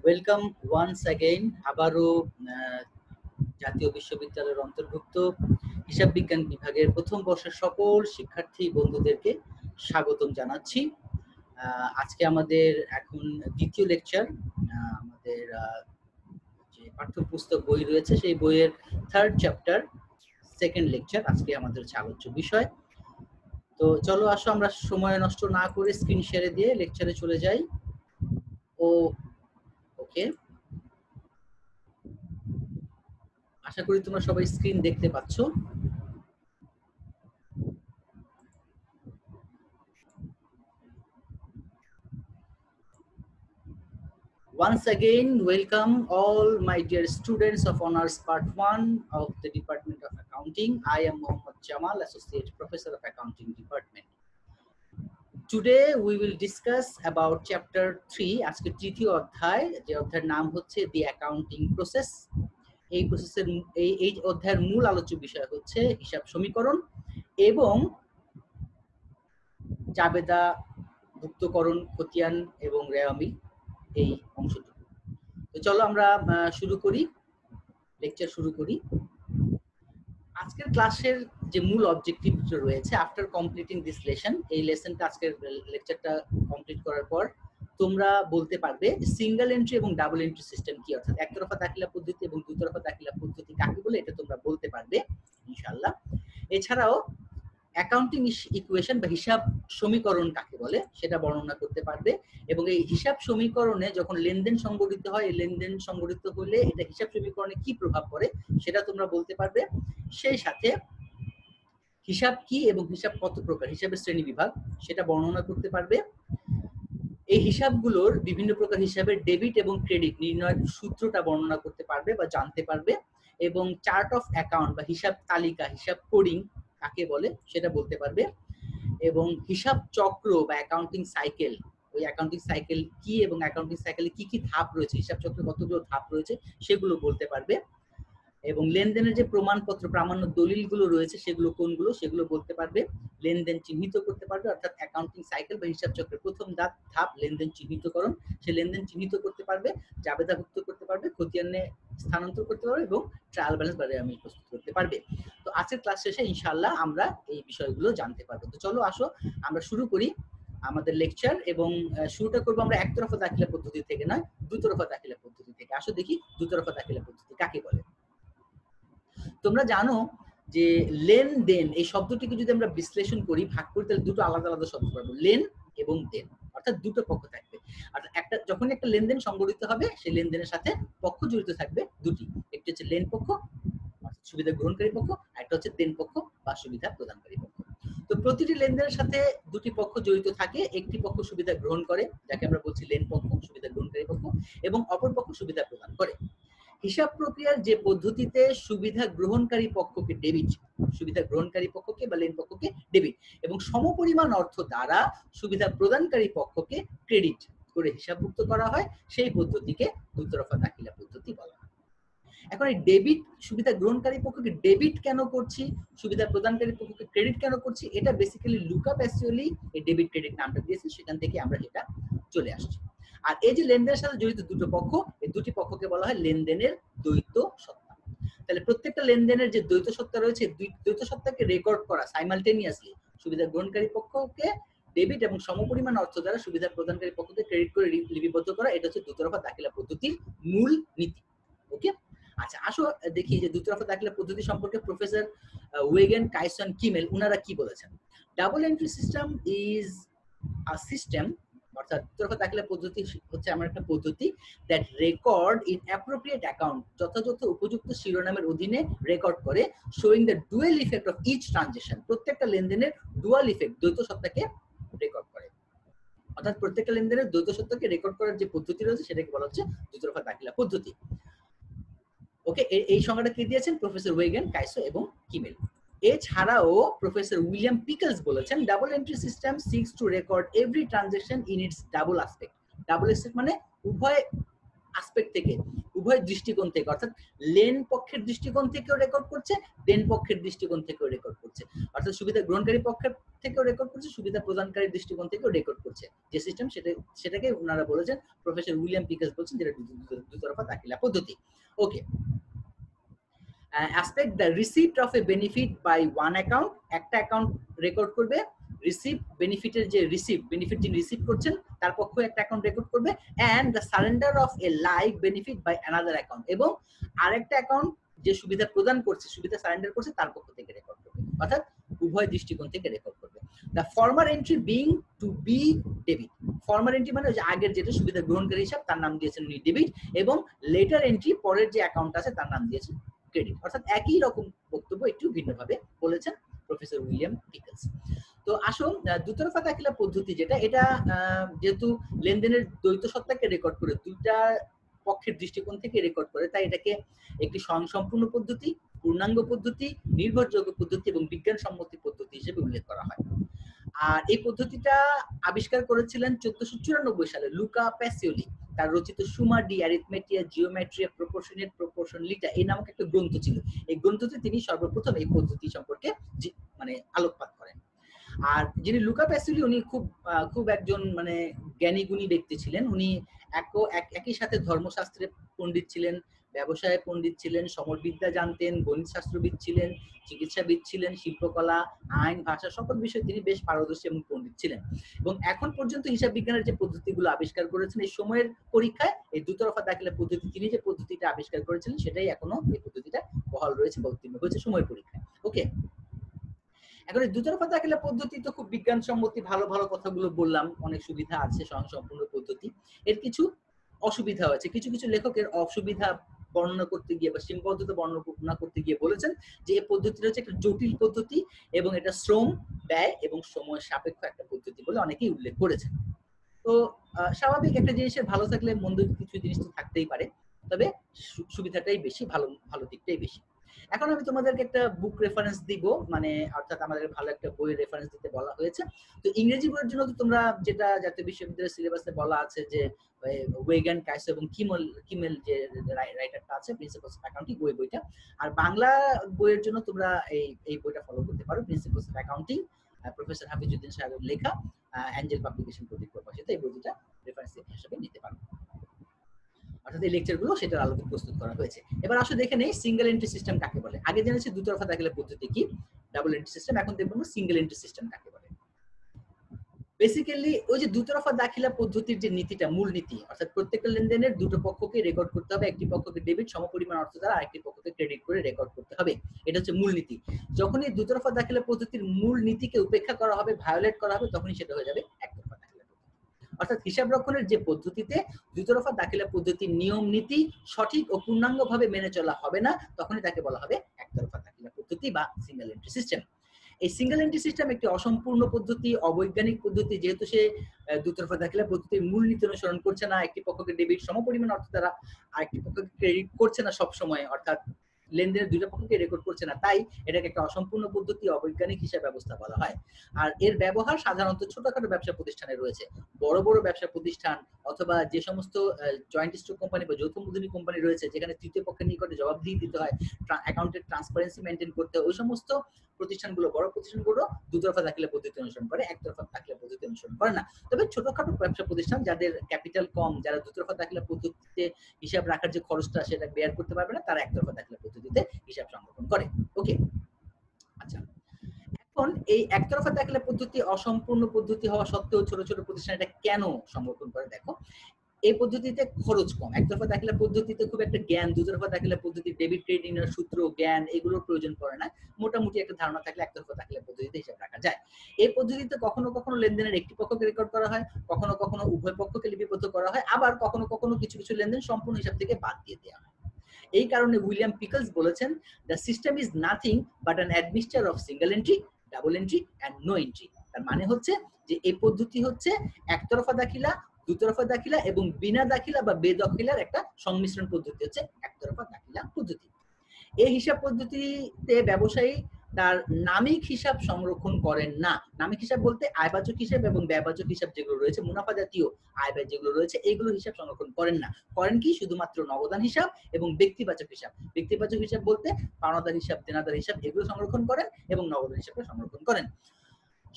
Welcome once again আবারও জাতীয় বিশ্ববিদ্যালয়ের অন্তর্ভুক্ত হিসাব বিজ্ঞান বিভাগের প্রথম বর্ষের সকল শিক্ষার্থী বন্ধুদেরকে স্বাগতম জানাচ্ছি। আজকে আমাদের এখন দ্বিতীয় লেকচার। আমাদের যে পাঠ্যপুস্তক বই রয়েছে সেই বইয়ের থার্ড চ্যাপ্টার সেকেন্ড লেকচার আজকে আমাদের হচ্ছে আলোচ্য বিষয়। তো চলো আসো আমরা সময় নষ্ট না করে স্ক্রিন শেয়ারে দিয়ে লেকচারে চলে যাই। ওকে, আশা করি তোমরা সবাই স্ক্রিন দেখতে পাচ্ছ। Once again, welcome all my dear students of Honors Part 1 of the Department of Accounting. I am Mohammad Jamal, Associate Professor of Accounting Department. Today we will discuss about Chapter 3, আজকে তৃতীয় অধ্যায়, যে অধ্যায়ের নাম হচ্ছে The Accounting Process. এই প্রসেসের এই অধ্যায়ের মূল আলোচ্য বিষয় হচ্ছে হিসাব সমীকরণ এবং জাবেদা, ভুক্তকরণ, খতিয়ান এবং রেওয়ামিল এই অংশটুকু। তো চলো আমরা শুরু করি, লেকচার শুরু করি। আজকের ক্লাসের যে মূল অবজেক্টিভ রয়েছে, আফটার কমপ্লিটিং দিস লেসন, এই লেসনটা আজকের লেকচারটা কমপ্লিট করার পর তোমরা বলতে পারবে সিঙ্গেল এন্ট্রি এবং ডাবল এন্ট্রি সিস্টেম কি, অর্থাৎ একতরফা দাখিলা পদ্ধতি এবং দুতরফা দাখিলা পদ্ধতি কাকে বলে, এটা তোমরা বলতে পারবে ইনশাআল্লাহ। এছাড়াও অ্যাকাউন্টিং ইকুয়েশন বা হিসাব সমীকরণ কাকে বলে সেটা বর্ণনা করতে পারবে, এবং এই হিসাব সমীকরণে যখন লেনদেন সংগঠিত হয়, এই লেনদেন সংগঠিত হলে এটা হিসাব সমীকরণে কি প্রভাব পড়ে সেটা তোমরা বলতে পারবে। সেই সাথে হিসাব কি এবং হিসাব কত প্রকার, হিসাবের শ্রেণী বিভাগ সেটা বর্ণনা করতে পারবে। এই হিসাবগুলোর বিভিন্ন প্রকার হিসাবের ডেবিট এবং ক্রেডিট নির্ণয়ের সূত্রটা বর্ণনা করতে পারবে বা জানতে পারবে, এবং চার্ট অফ অ্যাকাউন্ট বা হিসাব তালিকা, হিসাব কোডিং কাকে বলে সেটা বলতে পারবে, এবং হিসাব চক্র বা অ্যাকাউন্টিং সাইকেল, ওই অ্যাকাউন্টিং সাইকেল কি এবং অ্যাকাউন্টিং সাইকেলে কি কি ধাপ রয়েছে, হিসাব চক্রে কতগুলো ধাপ রয়েছে সেগুলো বলতে পারবে, এবং লেনদেনের যে প্রমাণপত্র প্রামাণ্য দলিলগুলো রয়েছে সেগুলো কোনগুলো সেগুলো বলতে পারবে। লেনদেন চিহ্নিত করতে পারবে, অর্থাৎ অ্যাকাউন্টিং সাইকেল বা হিসাব চক্রের প্রথম ধাপ লেনদেন চিহ্নিতকরণ, সে লেনদেন চিহ্নিত করতে পারবে, জাবেদাভুক্ত করতে পারবে, খতিয়ানে স্থানান্তর করতে পারবে এবং ট্রায়াল ব্যালেন্স বা রেওয়ামিল প্রস্তুত করতে পারবে। তো আজকের ক্লাস শেষে ইনশাআল্লাহ আমরা এই বিষয়গুলো জানতে পারবো। তো চলো আসো আমরা শুরু করি আমাদের লেকচার, এবং শুরুটা করবো আমরা একতরফা দাখিলা পদ্ধতি থেকে নয়, দুতরফা দাখিলা পদ্ধতি থেকে। আসো দেখি দুতরফা দাখিলা পদ্ধতি কাকে বলে। তোমরা জানো যে লেনদেন এই শব্দটিকে যদি আমরা বিশ্লেষণ করি, ভাগ করি, তাহলে দুটো আলাদা আলাদা শব্দ পাবো, লেন এবং দেন, অর্থাৎ দুটো পক্ষ থাকবে। আর একটা যখন একটা লেনদেন সংগঠিত হবে, সেই লেনদেনের সাথে পক্ষ জড়িত থাকবে দুটি, একটি হচ্ছে লেন পক্ষ অর্থাৎ সুবিধা গ্রহণকারী পক্ষ, আর একটা হচ্ছে দেন পক্ষ বা সুবিধা প্রদানকারী পক্ষ। তো প্রতিটি লেনদেনের সাথে দুটি পক্ষ জড়িত থাকে, একটি পক্ষ সুবিধা গ্রহণ করে যাকে আমরা বলছি লেন পক্ষ, সুবিধা গ্রহণকারী পক্ষ, এবং অপর পক্ষ সুবিধা প্রদান করে। হিসাব প্রক্রিয়ার যে পদ্ধতিতে সুবিধা গ্রহণকারী পক্ষকে ডেবিট, সুবিধা গ্রহণকারী পক্ষকে বা লেন পক্ষকে ডেবিট, এবং সমপরিমাণ অর্থ দ্বারা সুবিধা প্রদানকারী পক্ষকে ক্রেডিট করে হিসাবভুক্ত করা হয়, সেই পদ্ধতিকে দুতরফা দাখিলা পদ্ধতি বলা হয়। এখন এই ডেবিট, সুবিধা গ্রহণকারী পক্ষকে ডেবিট কেন করছি, সুবিধা প্রদানকারী পক্ষকে ক্রেডিট কেন করছি, এটা বেসিক্যালি লুকা প্যাসিওলি এই ডেবিট ক্রেডিট নামটা দিয়েছে, সেখান থেকে আমরা এটা চলে আসছি। আর এই যে লেনদেনের সাথে জড়িত দুটো পক্ষ, এই দুটি পক্ষকে বলা হয় লেনদেনের দ্বৈত সত্তা। তাহলে প্রত্যেকটা লেনদেনের যে দ্বৈত সত্তা রয়েছে, দ্বৈত সত্তাকে রেকর্ড করা সাইমালটেনিয়াসলি, সুবিধা গ্রহণকারী পক্ষকে ডেবিট এবং সমপরিমাণ অর্থ দ্বারা সুবিধা প্রদানকারী পক্ষকে ক্রেডিট করে লিপিবদ্ধ করা, এটা হচ্ছে দুতরফা দাখিলা পদ্ধতির মূল নীতি। ওকে, আচ্ছা আসো দেখি যে দুতরফা দাখিলা পদ্ধতি সম্পর্কে প্রফেসর ওয়েগেন, কাইসন, কিমেল ওনারা কি বলেছেন। Double entry system is a system, অর্থাৎ দুতরফা দাখিলা পদ্ধতি হচ্ছে আমার একটা পদ্ধতি that record in appropriate account, যথাযথ উপযুক্ত শিরোনামের অধীনে রেকর্ড করে, showing the dual effect of each transaction, প্রত্যেকটা লেনদেনের ডুয়াল ইফেক্ট, দ্বৈত সত্তাকে রেকর্ড করে, অর্থাৎ প্রত্যেকটা লেনদেনের দ্বৈত সত্তাকে রেকর্ড করার যে পদ্ধতি রয়েছে সেটাকে বলা হচ্ছে দুতরফা দাখিলা পদ্ধতি। ওকে, এই সংজ্ঞাটা কি দিয়েছেন প্রফেসর ওয়েগেন, কাইসো এবং কিমেল। এছাড়াও প্রফেসর উইলিয়াম পিকলস বলেছেন double entry system six two record every transaction in it's double aspect. Double aspect মানে উভয় অ্যাসপেক্ট থেকে, উভয় দৃষ্টিকোণ থেকে, অর্থাৎ লেন পক্ষের দৃষ্টিকোণ থেকেও রেকর্ড করছে, দেন পক্ষের দৃষ্টিকোণ থেকেও রেকর্ড করছে, অর্থাৎ সুবিধা গ্রহণকারী পক্ষের থেকেও রেকর্ড করছে, সুবিধা প্রদানকারীর দৃষ্টিকোণ থেকেও রেকর্ড করছে। যে সিস্টেম সেটাকে ওনারা বলেছেন, প্রফেসর উইলিয়াম পিকেলস বলছেন, যেটা দুতরফা দাখিলা পদ্ধতি। Okay, aspect the receipt of a benefit by one account, একটা অ্যাকাউন্ট রেকর্ড করবে, রিসিভ বেনিফিটের যে বেনিফিট যিনি রিসিভ করছেন তার পক্ষে একটা অ্যাকাউন্ট রেকর্ড করবে, and the surrender of a like benefit by another account, এবং আরেকটা অ্যাকাউন্ট যে সুবিধা প্রদান করছে, সুবিধা সারেন্ডার করছে, তার পক্ষ থেকে রেকর্ড করবে, অর্থাৎ উভয় দৃষ্টিকোণ থেকে রেকর্ড করবে। The former entry being to be debit, former entry মানে যে আগের যেটা সুবিধা গ্রহণকারী হিসাব তার নাম দিয়েছেন উনি ডেবিট, এবং লেটার এন্ট্রি পরের যে অ্যাকাউন্ট আছে তার নাম দিয়েছেন ক্রেডিট, অর্থাৎ একই রকম বক্তব্য একটু ভিন্নভাবে বলেছেন প্রফেসর উইলিয়াম পিকেলস। তো আসুন, দুতরফা দাখিলা পদ্ধতি যেটা, এটা যেহেতু লেনদেনের দ্বৈত সত্তাকে রেকর্ড করে, দুইটা পক্ষের দৃষ্টিকোণ থেকে রেকর্ড করে, তাই এটাকে একটি স্বয়ংসম্পূর্ণ পদ্ধতি, পূর্ণাঙ্গ পদ্ধতি, নির্ভরযোগ্য পদ্ধতি এবং বিজ্ঞানসম্মতি পদ্ধতি হিসেবে উল্লেখ করা হয়। আর এই পদ্ধতিটা আবিষ্কার করেছিলেন 1494 সালে লুকা প্যাসিওলি। তার রচিত Summa de Arithmetica Geometria Proportionate Proportionalita এই নামক একটা গ্রন্থ ছিল। এই গ্রন্থতে তিনি সর্বপ্রথম এই পদ্ধতি সম্পর্কে মানে আলোকপাত করেন। আর যিনি লুকা প্যাসিওলি, উনি খুব একজন মানে জ্ঞানী গুণী ব্যক্তি ছিলেন। উনি একই সাথে ধর্মশাস্ত্রে পণ্ডিত ছিলেন, ব্যবসায় পণ্ডিত ছিলেন, সমরবিদ্যা জানতেন, গণিত শাস্ত্রবিদ ছিলেন, চিকিৎসাবিদ ছিলেন, শিল্পকলা, আইন, ভাষা সকল বিষয়ে তিনি বেশ পারদর্শী এবং পণ্ডিত ছিলেন। এবং এখন পর্যন্ত হিসাব বিজ্ঞানের যে পদ্ধতিগুলো আবিষ্কার করেছেন, এই সময়ের পরীক্ষায় এই দুতরফা দাখিলা পদ্ধতি, তিনি যে পদ্ধতিটা আবিষ্কার করেছিলেন সেটাই এখনো এই পদ্ধতিটা বহাল রয়েছে বা উত্তীর্ণ হয়েছে সময়ের পরীক্ষায়। ওকে, এখন এই দুতরফা দাখিলা পদ্ধতি তো খুব বিজ্ঞানসম্মতি, ভালো ভালো কথাগুলো বললাম, অনেক সুবিধা আছে স্বয়ংসম্পূর্ণ পদ্ধতি, এর কিছু অসুবিধা আছে। কিছু কিছু লেখকের অসুবিধা বর্ণনা করতে গিয়ে বা সীমাবদ্ধতা বর্ণনা করতে গিয়ে বলেছেন যে এই পদ্ধতিটা হচ্ছে একটা জটিল পদ্ধতি এবং এটা শ্রম, ব্যয় এবং সময় সাপেক্ষ একটা পদ্ধতি বলে অনেকেই উল্লেখ করেছেন। তো স্বাভাবিক, একটা জিনিসের ভালো থাকলে মন্দ কিছু জিনিস তো থাকতেই পারে, তবে সুবিধাটাই বেশি, ভালো দিকটাই বেশি। এখন আমি তোমাদেরকে একটা বুক রেফারেন্স দিব, মানে অর্থাৎ আমাদের ভালো একটা বইয়ের রেফারেন্স দিতে বলা হয়েছে। তো ইংরেজি বইয়ের জন্য তো তোমরা যেটা জাতীয় বিশ্ববিদ্যালয়ের সিলেবাসে বলা আছে যে ওয়েগান, কাইসো এবং কিমেল যে রাইটারটা আছে, প্রিন্সিপালস অফ অ্যাকাউন্টিং, ওই বইটা। আর বাংলা বইয়ের জন্য তোমরা এই বইটা ফলো করতে পারো, principles of accounting, professor Hafizuddin সাহেবের লেখা, অ্যাঞ্জেল পাবলিকেশন কর্তৃক প্রকাশিত। এই বইটা রেফারেন্স হিসেবে নিতে পারো, অর্থাৎ এই লেকচারগুলো সেটার আলোকে প্রস্তুত করা হয়েছে। এবার আসো দেখে নেই সিঙ্গেল এন্ট্রি সিস্টেম কাকে বলে। আগে জেনেছি দুতরফা দাখিলা পদ্ধতি কি, ডাবল এন্ট্রি সিস্টেম, এখন দেখবো সিঙ্গেল এন্ট্রি সিস্টেম কাকে বলে। বেসিক্যালি ওই যে দুতরফা দাখিলা পদ্ধতির যে নীতিটা, মূল নীতি, অর্থাৎ প্রত্যেকটা লেনদেনের দুটো পক্ষকে রেকর্ড করতে হবে, একটি পক্ষকে ডেবিট সমপরিমাণ অর্থ দ্বারা আরেকটি পক্ষকে ক্রেডিট করে রেকর্ড করতে হবে, এটা হচ্ছে মূল নীতি। যখন এই দুতরফা দাখিলা পদ্ধতির মূল নীতিকে উপেক্ষা করা হবে, ভায়োলেট করা হবে, তখনই সেটা হয়ে যাবে একতরফা দাখিলা পদ্ধতি। অর্থাৎ হিসাব রক্ষণের যে পদ্ধতিতে দুতরফা দাখিলা পদ্ধতির নিয়ম নীতি সঠিক ও পূর্ণাঙ্গভাবে মেনে চলা হবে না, তখনই তাকে বলা হবে একতরফা দাখিলা পদ্ধতি বা সিঙ্গেল এন্ট্রি সিস্টেম। এই সিঙ্গেল এন্ট্রি সিস্টেম একটি অসম্পূর্ণ পদ্ধতি, অবৈজ্ঞানিক পদ্ধতি, যেহেতু সে দুতরফা দাখিলা পদ্ধতির মূল নীতি অনুসরণ করছে না, একটি পক্ষকে ডেবিট সমপরিমাণ অর্থ দ্বারা আরেকটি পক্ষকে ক্রেডিট করছে না সব সময়, অর্থাৎ লেনদেনের দুইটা পক্ষকে রেকর্ড করছে না, তাই এটাকে একটা অসম্পূর্ণ পদ্ধতি, অবৈজ্ঞানিক হিসাব ব্যবস্থা বলা হয়। আর এর ব্যবহার সাধারণত ছোটখাটো ব্যবসা প্রতিষ্ঠানে রয়েছে। বড় বড় ব্যবসা প্রতিষ্ঠান অথবা যে সমস্ত জয়েন্ট স্টক কোম্পানি বা যৌথ মূলধনী কোম্পানি রয়েছে, যেখানে তৃতীয় পক্ষের নিকটে জবাবদিহি দিতে হয়, অ্যাকাউন্টের ট্রান্সপারেন্সি মেনটেন করতে হয়, ওই সমস্ত প্রতিষ্ঠানগুলো, বড় প্রতিষ্ঠানগুলো দুতরফা দাখিলা পদ্ধতি অনুসরণ করে, একতরফা দাখিলা পদ্ধতি অনুসরণ করে না। তবে ছোটখাটো ব্যবসা প্রতিষ্ঠান যাদের ক্যাপিটাল কম, যারা দুতরফা দাখিলা পদ্ধতিতে হিসাব রাখার যে খরচটা সেটা বেয়ার করতে পারবে না, তারা একতরফা দাখিলা পদ্ধতিতে হিসাব সংরক্ষণ করে। ওকে, আচ্ছা, এখন এই একতরফা দাখিলা পদ্ধতি অসম্পূর্ণ পদ্ধতি হওয়া সত্ত্বেও ছোট ছোট প্রতিষ্ঠান এটা কেন সংরক্ষণ করে? দেখো, এই পদ্ধতিতে খরচ কম। একতরফা দাখিলা পদ্ধতিতে খুব একটা জ্ঞান, দুতরফা দাখিলা পদ্ধতি ডেবিট ক্রেডিট এর সূত্র, জ্ঞান এগুলোর প্রয়োজন পড়ে না। মোটামুটি একটা ধারণা থাকলে একতরফা দাখিলা পদ্ধতিতে হিসাব রাখা যায়। এই পদ্ধতিতে কখনো কখনো লেনদেনের একটি পক্ষকে রেকর্ড করা হয়, কখনো কখনো উভয় পক্ষকে লিপিবদ্ধ করা হয়, আবার কখনো কখনো কিছু কিছু লেনদেন সম্পূর্ণ হিসাব থেকে বাদ দিয়ে দেওয়া হয়। এই কারণে উইলিয়াম পিকলস বলেছেন, the system is nothing but an admixture of single entry, double entry and no entry. তার মানে হচ্ছে যে এই পদ্ধতি হচ্ছে একতরফা দাখিলা, দুতরফা দাখিলা এবং বিনা দাখিলা বা বেদখিলার একটা সংমিশ্রণ পদ্ধতি হচ্ছে একতরফা দাখিলা পদ্ধতি। এই হিসাব পদ্ধতিতে ব্যবসায়ী তার নামিক হিসাব সংরক্ষণ করেন না। নামিক হিসাব বলতে আয়বাচক হিসাব এবং ব্যয়বাচক হিসাব যেগুলো রয়েছে, মুনাফা জাতীয় আয় ব্যয় যেগুলো রয়েছে, এগুলো হিসাব সংরক্ষণ করেন না। করেন কি? শুধুমাত্র নগদান হিসাব এবং ব্যক্তিবাচক হিসাব। ব্যক্তিবাচক হিসাব বলতে পাওনাদার হিসাব, দেনাদার হিসাব এগুলো সংরক্ষণ করেন এবং নগদান হিসাবটা সংরক্ষণ করেন।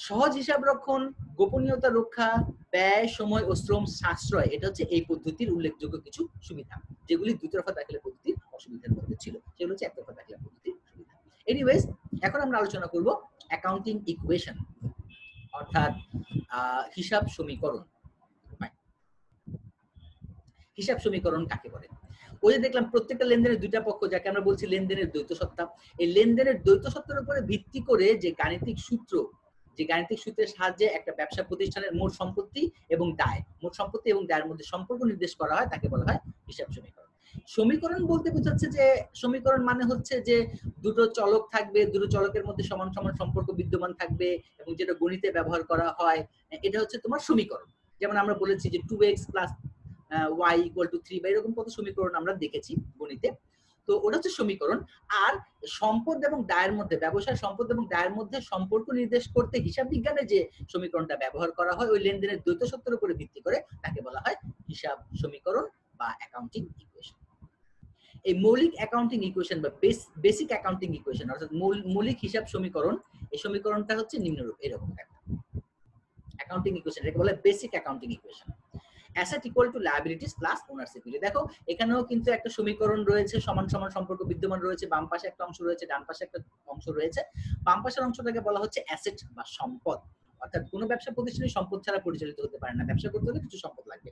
সহজ হিসাব রক্ষণ, গোপনীয়তা রক্ষা, ব্যয়, সময় ও শ্রম সাশ্রয়, এটা হচ্ছে এই পদ্ধতির উল্লেখযোগ্য কিছু সুবিধা, যেগুলি দুতরফা দাখিলা পদ্ধতির অসুবিধার মধ্যে ছিল। সেগুলো হচ্ছে একতরফা দাখিলা পদ্ধতির সুবিধা। এনিওয়েজ, এখন আমরা আলোচনা করব অ্যাকাউন্টিং ইকুয়েশন, অর্থাৎ হিসাব সমীকরণ। হিসাব সমীকরণ কাকে বলে? ওই যে দেখলাম প্রত্যেকটা লেনদেনের দুইটা পক্ষ, যাকে আমরা বলছি লেনদেনের দ্বৈত সত্তা। এই লেনদেনের দ্বৈত সত্তার উপরে ভিত্তি করে যে গাণিতিক সূত্রের সাহায্যে একটা ব্যবসা প্রতিষ্ঠানের মোট সম্পত্তি এবং দায়, মোট সম্পত্তি এবং দায়ের মধ্যে সম্পর্ক নির্দেশ করা হয়, তাকে বলা হয় হিসাব সমীকরণ। সমীকরণ বলতে বোঝাচ্ছে যে, সমীকরণ মানে হচ্ছে যে দুটো চলক থাকবে, দুটো চলকের মধ্যে সমান সমান সম্পর্ক বিদ্যমান থাকবে এবং যেটা গণিতে ব্যবহার করা হয়, এটা হচ্ছে তোমার সমীকরণ। যেমন আমরা বলেছি যে 2x + y = 3, বা এরকম কত সমীকরণ আমরা দেখেছি গণিতে। তো ওটা হচ্ছে সমীকরণ। আর সম্পদ এবং দায়ের মধ্যে, ব্যবসার সম্পদ এবং দায়ের মধ্যে সম্পর্ক নির্দেশ করতে হিসাব বিজ্ঞানে যে সমীকরণটা ব্যবহার করা হয় ওই লেনদেনের দ্বৈত সত্তার উপরে ভিত্তি করে, তাকে বলা হয় হিসাব সমীকরণ বা অ্যাকাউন্টিং ইকুয়েশন। এই মৌলিক অ্যাকাউন্টিং ইকুয়েশন বা বেসিক অ্যাকাউন্টিং ইকুয়েশন, অর্থাৎ মৌলিক হিসাব সমীকরণ, এই সমীকরণটা হচ্ছে নিম্নরূপ, এরকম একটা অ্যাকাউন্টিং ইকুয়েশন, এটাকে বলে basic accounting equation. Asset equal to liabilities plus owners equity. দেখো এখানেও কিন্তু একটা সমীকরণ রয়েছে, সমান সমান সম্পর্ক বিদ্যমান রয়েছে। বাম পাশে একটা অংশ রয়েছে, ডান পাশে একটা অংশ রয়েছে। বাম পাশের অংশটাকে বলা হচ্ছে অ্যাসেট বা সম্পদ, অর্থাৎ কোনো ব্যবসা প্রতিষ্ঠানে সম্পদ ছাড়া পরিচালিত হতে পারে না। ব্যবসা করতে হলে কিছু সম্পদ লাগবে।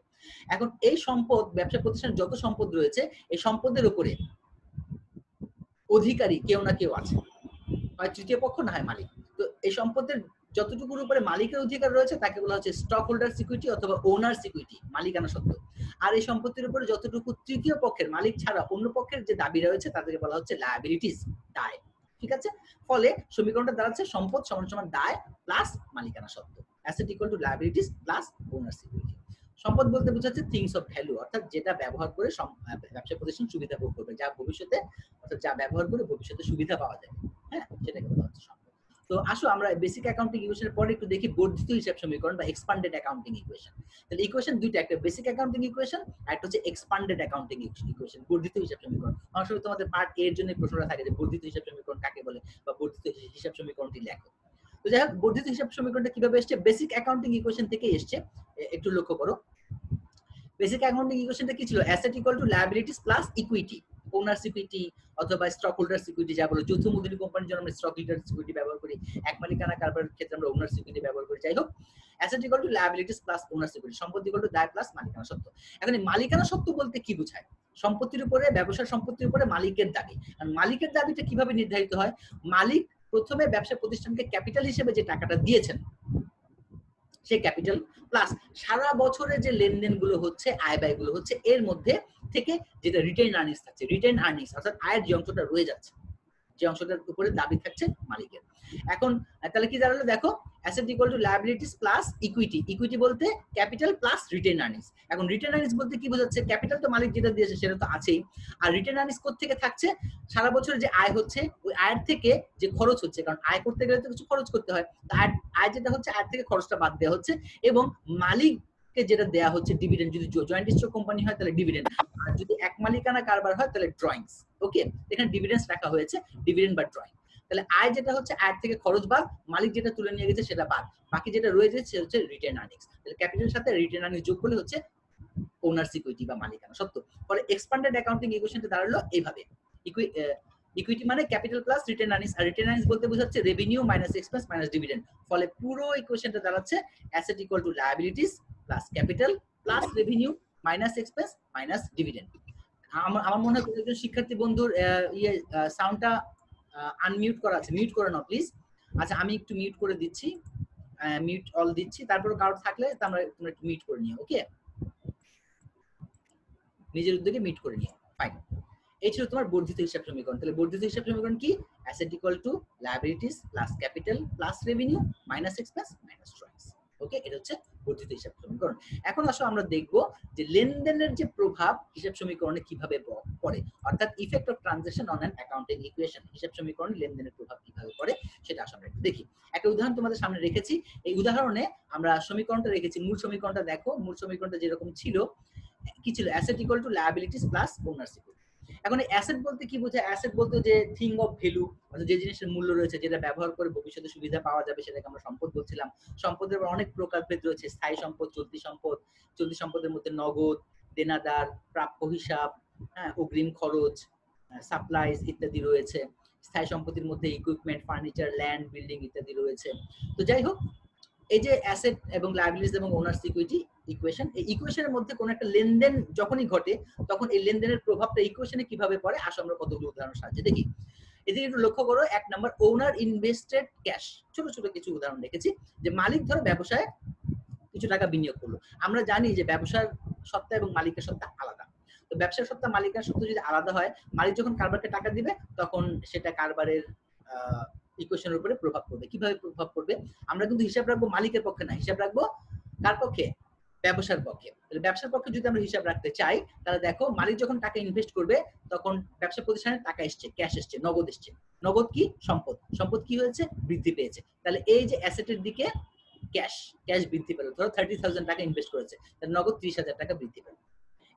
এখন এই সম্পদ, ব্যবসা প্রতিষ্ঠানের যত সম্পদ রয়েছে, এই সম্পদের উপরে অধিকারী কেউ না কেউ আছে, হয় তৃতীয় পক্ষ না হয় মালিক। তো এই সম্পদের যতটুকুর উপরে মালিকের অধিকার রয়েছে তাকে বলা হচ্ছে স্টক হোল্ডার সিকিউরিটি অথবা ওনার সিকিউরিটি, মালিকানা সত্ত্ব। আর এই সম্পত্তির উপরে যতটুকু তৃতীয় পক্ষের, মালিক ছাড়া অন্য পক্ষের যে দাবি রয়েছে তাদেরকে বলা হচ্ছে লায়াবিলিটিস, দায়। ঠিক আছে? ফলে সমীকরণটা দাঁড়াচ্ছে সম্পদ সমান সমান দায় প্লাস মালিকানা সত্ত্ব, asset equal to liabilities plus owner security. সম্পদ বলতে বোঝাচ্ছে থিংস অফ ভ্যালু, অর্থাৎ যেটা ব্যবহার করে ব্যবসা প্রতিষ্ঠান সুবিধা ভোগ করবে, যা ভবিষ্যতে, অর্থাৎ যা ব্যবহার করে ভবিষ্যতে সুবিধা পাওয়া যাবে। হ্যাঁ, সেটাকে বলা হচ্ছে সম্পদ। তো আসো আমরা বেসিক অ্যাকাউন্টিং ইকুয়েশনের পরে একটু দেখি বর্ধিত হিসাব সমীকরণ বা এক্সপান্ডেড অ্যাকাউন্টিং ইকুয়েশন। তাহলে ইকুয়েশন দুইটা, একটা বেসিক অ্যাকাউন্টিং ইকুয়েশন আর একটা হচ্ছে এক্সপান্ডেড অ্যাকাউন্টিং ইকুয়েশন, বর্ধিত হিসাব সমীকরণ। অনেক সময় তোমাদের পার্ট এর জন্য প্রশ্নটা থাকে যে বর্ধিত হিসাব সমীকরণ কাকে বলে বা বর্ধিত হিসাব সমীকরণটি লেখো। তো যাই হোক, বর্ধিত হিসাব সমীকরণটা কিভাবে এসেছে? বেসিক অ্যাকাউন্টিং ইকুয়েশন থেকে এসেছে। একটু লক্ষ্য করো, বেসিক অ্যাকাউন্টিং ইকুয়েশনটা কি ছিল? Asset equal to liabilities plus equity, owner security অথবা স্টক হোল্ডার সিকিউরিটি, যা বলে যৌথ মূলধনী কোম্পানির জন্য আমরা স্টক হোল্ডার সিকিউরিটি ব্যবহার করি, এক মালিকানা কারবারের ক্ষেত্রে আমরা ওনার সিকিউরিটি ব্যবহার করি। যাই হোক, asset equal to liabilities plus owner security, সম্পদ ইকুয়াল টু দায় প্লাস মালিকানা সত্ত্ব। এখন এই মালিকানা সত্ত্ব বলতে কি বোঝায়? সম্পত্তির উপরে, ব্যবসার সম্পত্তির উপরে মালিকের দাবি। আর মালিকের দাবিটা কিভাবে নির্ধারিত হয়? মালিক প্রথমে ব্যবসা প্রতিষ্ঠানকে ক্যাপিটাল হিসেবে যে টাকাটা দিয়েছেন, সেই ক্যাপিটাল প্লাস সারা বছরে যে লেনদেনগুলো হচ্ছে, আয় ব্যয়গুলো হচ্ছে, এর মধ্যে থেকে যেটা রিটেইন আর্নিংস থাকছে, রিটেইন আর্নিংস অর্থাৎ আয়ের যে অংশটা রয়ে যাচ্ছে, যে অংশটার উপরে দাবি থাকছে মালিকের। এখন তাহলে কি দাঁড়ালো? দেখো, asset equal to liabilities plus equity. Equity বলতে ক্যাপিটাল প্লাস রিটেইন আর্নিংস। এখন রিটেইন আর্নিংস বলতে কি বোঝাচ্ছে? ক্যাপিটাল তো মালিক যেটা দিয়েছে সেটা তো আছেই, আর রিটেইন আর্নিংস কোত্থেকে থাকছে? সারা বছর যে আয় হচ্ছে ওই আয়ের থেকে যে খরচ হচ্ছে, কারণ আয় করতে গেলে তো কিছু খরচ করতে হয়, আয় যেটা হচ্ছে আয়ের থেকে খরচটা বাদ দেওয়া হচ্ছে, এবং মালিককে যেটা দেয়া হচ্ছে ডিভিডেন্ড, যদি জয়েন্ট স্টক কোম্পানি হয় তাহলে ডিভিডেন্ড, আর যদি এক মালিকানা কারবার হয় তাহলে ড্রয়িংস। ওকে, এখানে ডিভিডেন্ডস রাখা হয়েছে, ডিভিডেন্ড বা ড্রয়িং। তাহলে আয় যেটা হচ্ছে আয়ের থেকে খরচ বাদ, মালিক যেটা তুলে নিয়ে গেছে সেটা বাদ, বাকি যেটা রয়েছে সেটা হচ্ছে রিটেইন আর্নিংস। তাহলে ক্যাপিটালের সাথে রিটেইন আর্নিংস যোগ করলে হচ্ছে ওনার সিকিউরিটি বা মালিকানা সত্ত্ব। ফলে এক্সপান্ডেড অ্যাকাউন্টিং ইকুয়েশনটা দাঁড়ালো এইভাবে, ইকুইটি মানে ক্যাপিটাল প্লাস রিটেইন আর্নিংস, আর রিটেইন আর্নিংস বলতে বোঝাচ্ছে revenue minus expense minus dividend. ফলে পুরো ইকুয়েশনটা দাঁড়াচ্ছে asset equal to liabilities plus capital plus revenue minus expense minus dividend. আমার মনে হয় একজন শিক্ষার্থী বন্ধুর সাউন্ডটা আনমিউট করা আছে, মিউট করে নাও প্লিজ। আচ্ছা, আমি একটু মিউট করে দিচ্ছি, মিউট অল দিচ্ছি, তারপর কারোর থাকলে তোমরা একটু মিউট করে নিও। ওকে, নিজের উদ্যোগে মিউট করে নিও। ফাইন, এই ছিল তোমার বর্ধিত হিসাব সমীকরণ। তাহলে বর্ধিত হিসাব সমীকরণ কি? Asset equal to liabilities plus capital plus revenue minus expense minus drawings. Okay, এটা হচ্ছে বর্ধিত হিসাব সমীকরণ। এখন আসো আমরা দেখবো যে লেনদেনের যে প্রভাব হিসাব সমীকরণে কিভাবে পড়ে, অর্থাৎ effect of transaction on an accounting equation, হিসাব সমীকরণে লেনদেনের প্রভাব কিভাবে পড়ে সেটা আসলে আমরা দেখি। একটা উদাহরণ তোমাদের সামনে রেখেছি, এই উদাহরণে আমরা সমীকরণটা রেখেছি, মূল সমীকরণটা দেখো, মূল সমীকরণটা যেরকম ছিল, কি ছিল, asset equal to liabilities plus ownership. এখন এই অ্যাসেট বলতে কি বোঝায়? অ্যাসেট বলতে যে থিং অফ ভ্যালু, অর্থাৎ যে জিনিসের মূল্য রয়েছে, যেটা ব্যবহার করে ভবিষ্যতে সুবিধা পাওয়া যাবে, সেটাকে আমরা সম্পদ বলছিলাম। সম্পদের অনেক প্রকারভেদ রয়েছে, স্থায়ী সম্পদ, চলতি সম্পদ। চলতি সম্পদের মধ্যে নগদ, দেনাদার, প্রাপ্য হিসাব, হ্যাঁ, অগ্রিম খরচ, সাপ্লাইজ ইত্যাদি রয়েছে। স্থায়ী সম্পত্তির মধ্যে ইকুইপমেন্ট, ফার্নিচার, ল্যান্ড, বিল্ডিং ইত্যাদি রয়েছে। তো যাই হোক, এই যে অ্যাসেট এবং লায়াবিলিটিস এবং ওনার্স ইকুইটি ইকুয়েশন, এই ইকুয়েশনের মধ্যে কোন একটা লেনদেন যখনই ঘটে তখন এই লেনদেনের প্রভাবটা ইকুয়েশনে কিভাবে পড়ে আসলে আমরা কতগুলো উদাহরণ সাহায্যে দেখি। এদিকে একটু লক্ষ্য করো, 1 নাম্বার, ওনার ইনভেস্টেড ক্যাশ। ছোট ছোট কিছু উদাহরণ দেখেছি, যে মালিক ধরো ব্যবসায় কিছু টাকা বিনিয়োগ করলো। আমরা জানি যে ব্যবসার সত্তা এবং মালিকের সত্তা আলাদা। তো ব্যবসার সত্তা মালিকের সত্তা যদি আলাদা হয়, মালিক যখন কারবারকে টাকা দিবে তখন সেটা কারবারের ইকুয়েশনের উপরে প্রভাব পড়বে। কিভাবে প্রভাব পড়বে? আমরা কিন্তু হিসাব রাখবো মালিকের পক্ষে না, হিসাব রাখবো কার পক্ষে? ব্যবসার পক্ষে। তাহলে ব্যবসার পক্ষে যদি আমরা হিসাব রাখতে চাই, তাহলে দেখো মালিক যখন টাকা ইনভেস্ট করবে তখন ব্যবসা প্রতিষ্ঠানে টাকা এসছে, ক্যাশ এসছে, নগদ এসছে। নগদ কি? সম্পদ। সম্পদ কি হয়েছে? বৃদ্ধি পেয়েছে। তাহলে এই যে অ্যাসেটের দিকে ক্যাশ, ক্যাশ বৃদ্ধি পেল, ধরো 30,000 টাকা ইনভেস্ট করেছে, তাহলে নগদ 30,000 টাকা বৃদ্ধি পেল।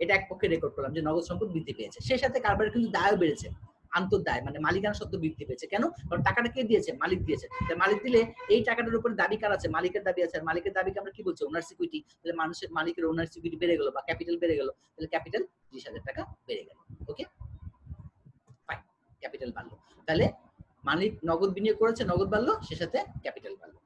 এটা এক পক্ষে রেকর্ড করলাম যে নগদ সম্পদ বৃদ্ধি পেয়েছে। সেই সাথে কারবারের কিন্তু দায়ও বেড়েছে, আন্তর্দায়, মানে মালিকানা সত্ত্ব বৃদ্ধি পেয়েছে। কেন? কারণ টাকাটা কে দিয়েছে? মালিক দিয়েছে। তাহলে মালিক দিলে এই টাকাটার উপরে দাবি কার আছে? মালিকের দাবি আছে। আর মালিকের দাবিকে আমরা কি বলছি? ওনার সিকিউরিটি। তাহলে মানুষের, মালিকের ওনার সিকিউরিটি বেড়ে গেল বা ক্যাপিটাল বেড়ে গেল, তাহলে ক্যাপিটাল 30,000 টাকা বেড়ে গেল। ওকে, ফাইন, ক্যাপিটাল বাড়লো। তাহলে মালিক নগদ বিনিয়োগ করেছে, নগদ বাড়লো, সে সাথে ক্যাপিটাল বাড়লো।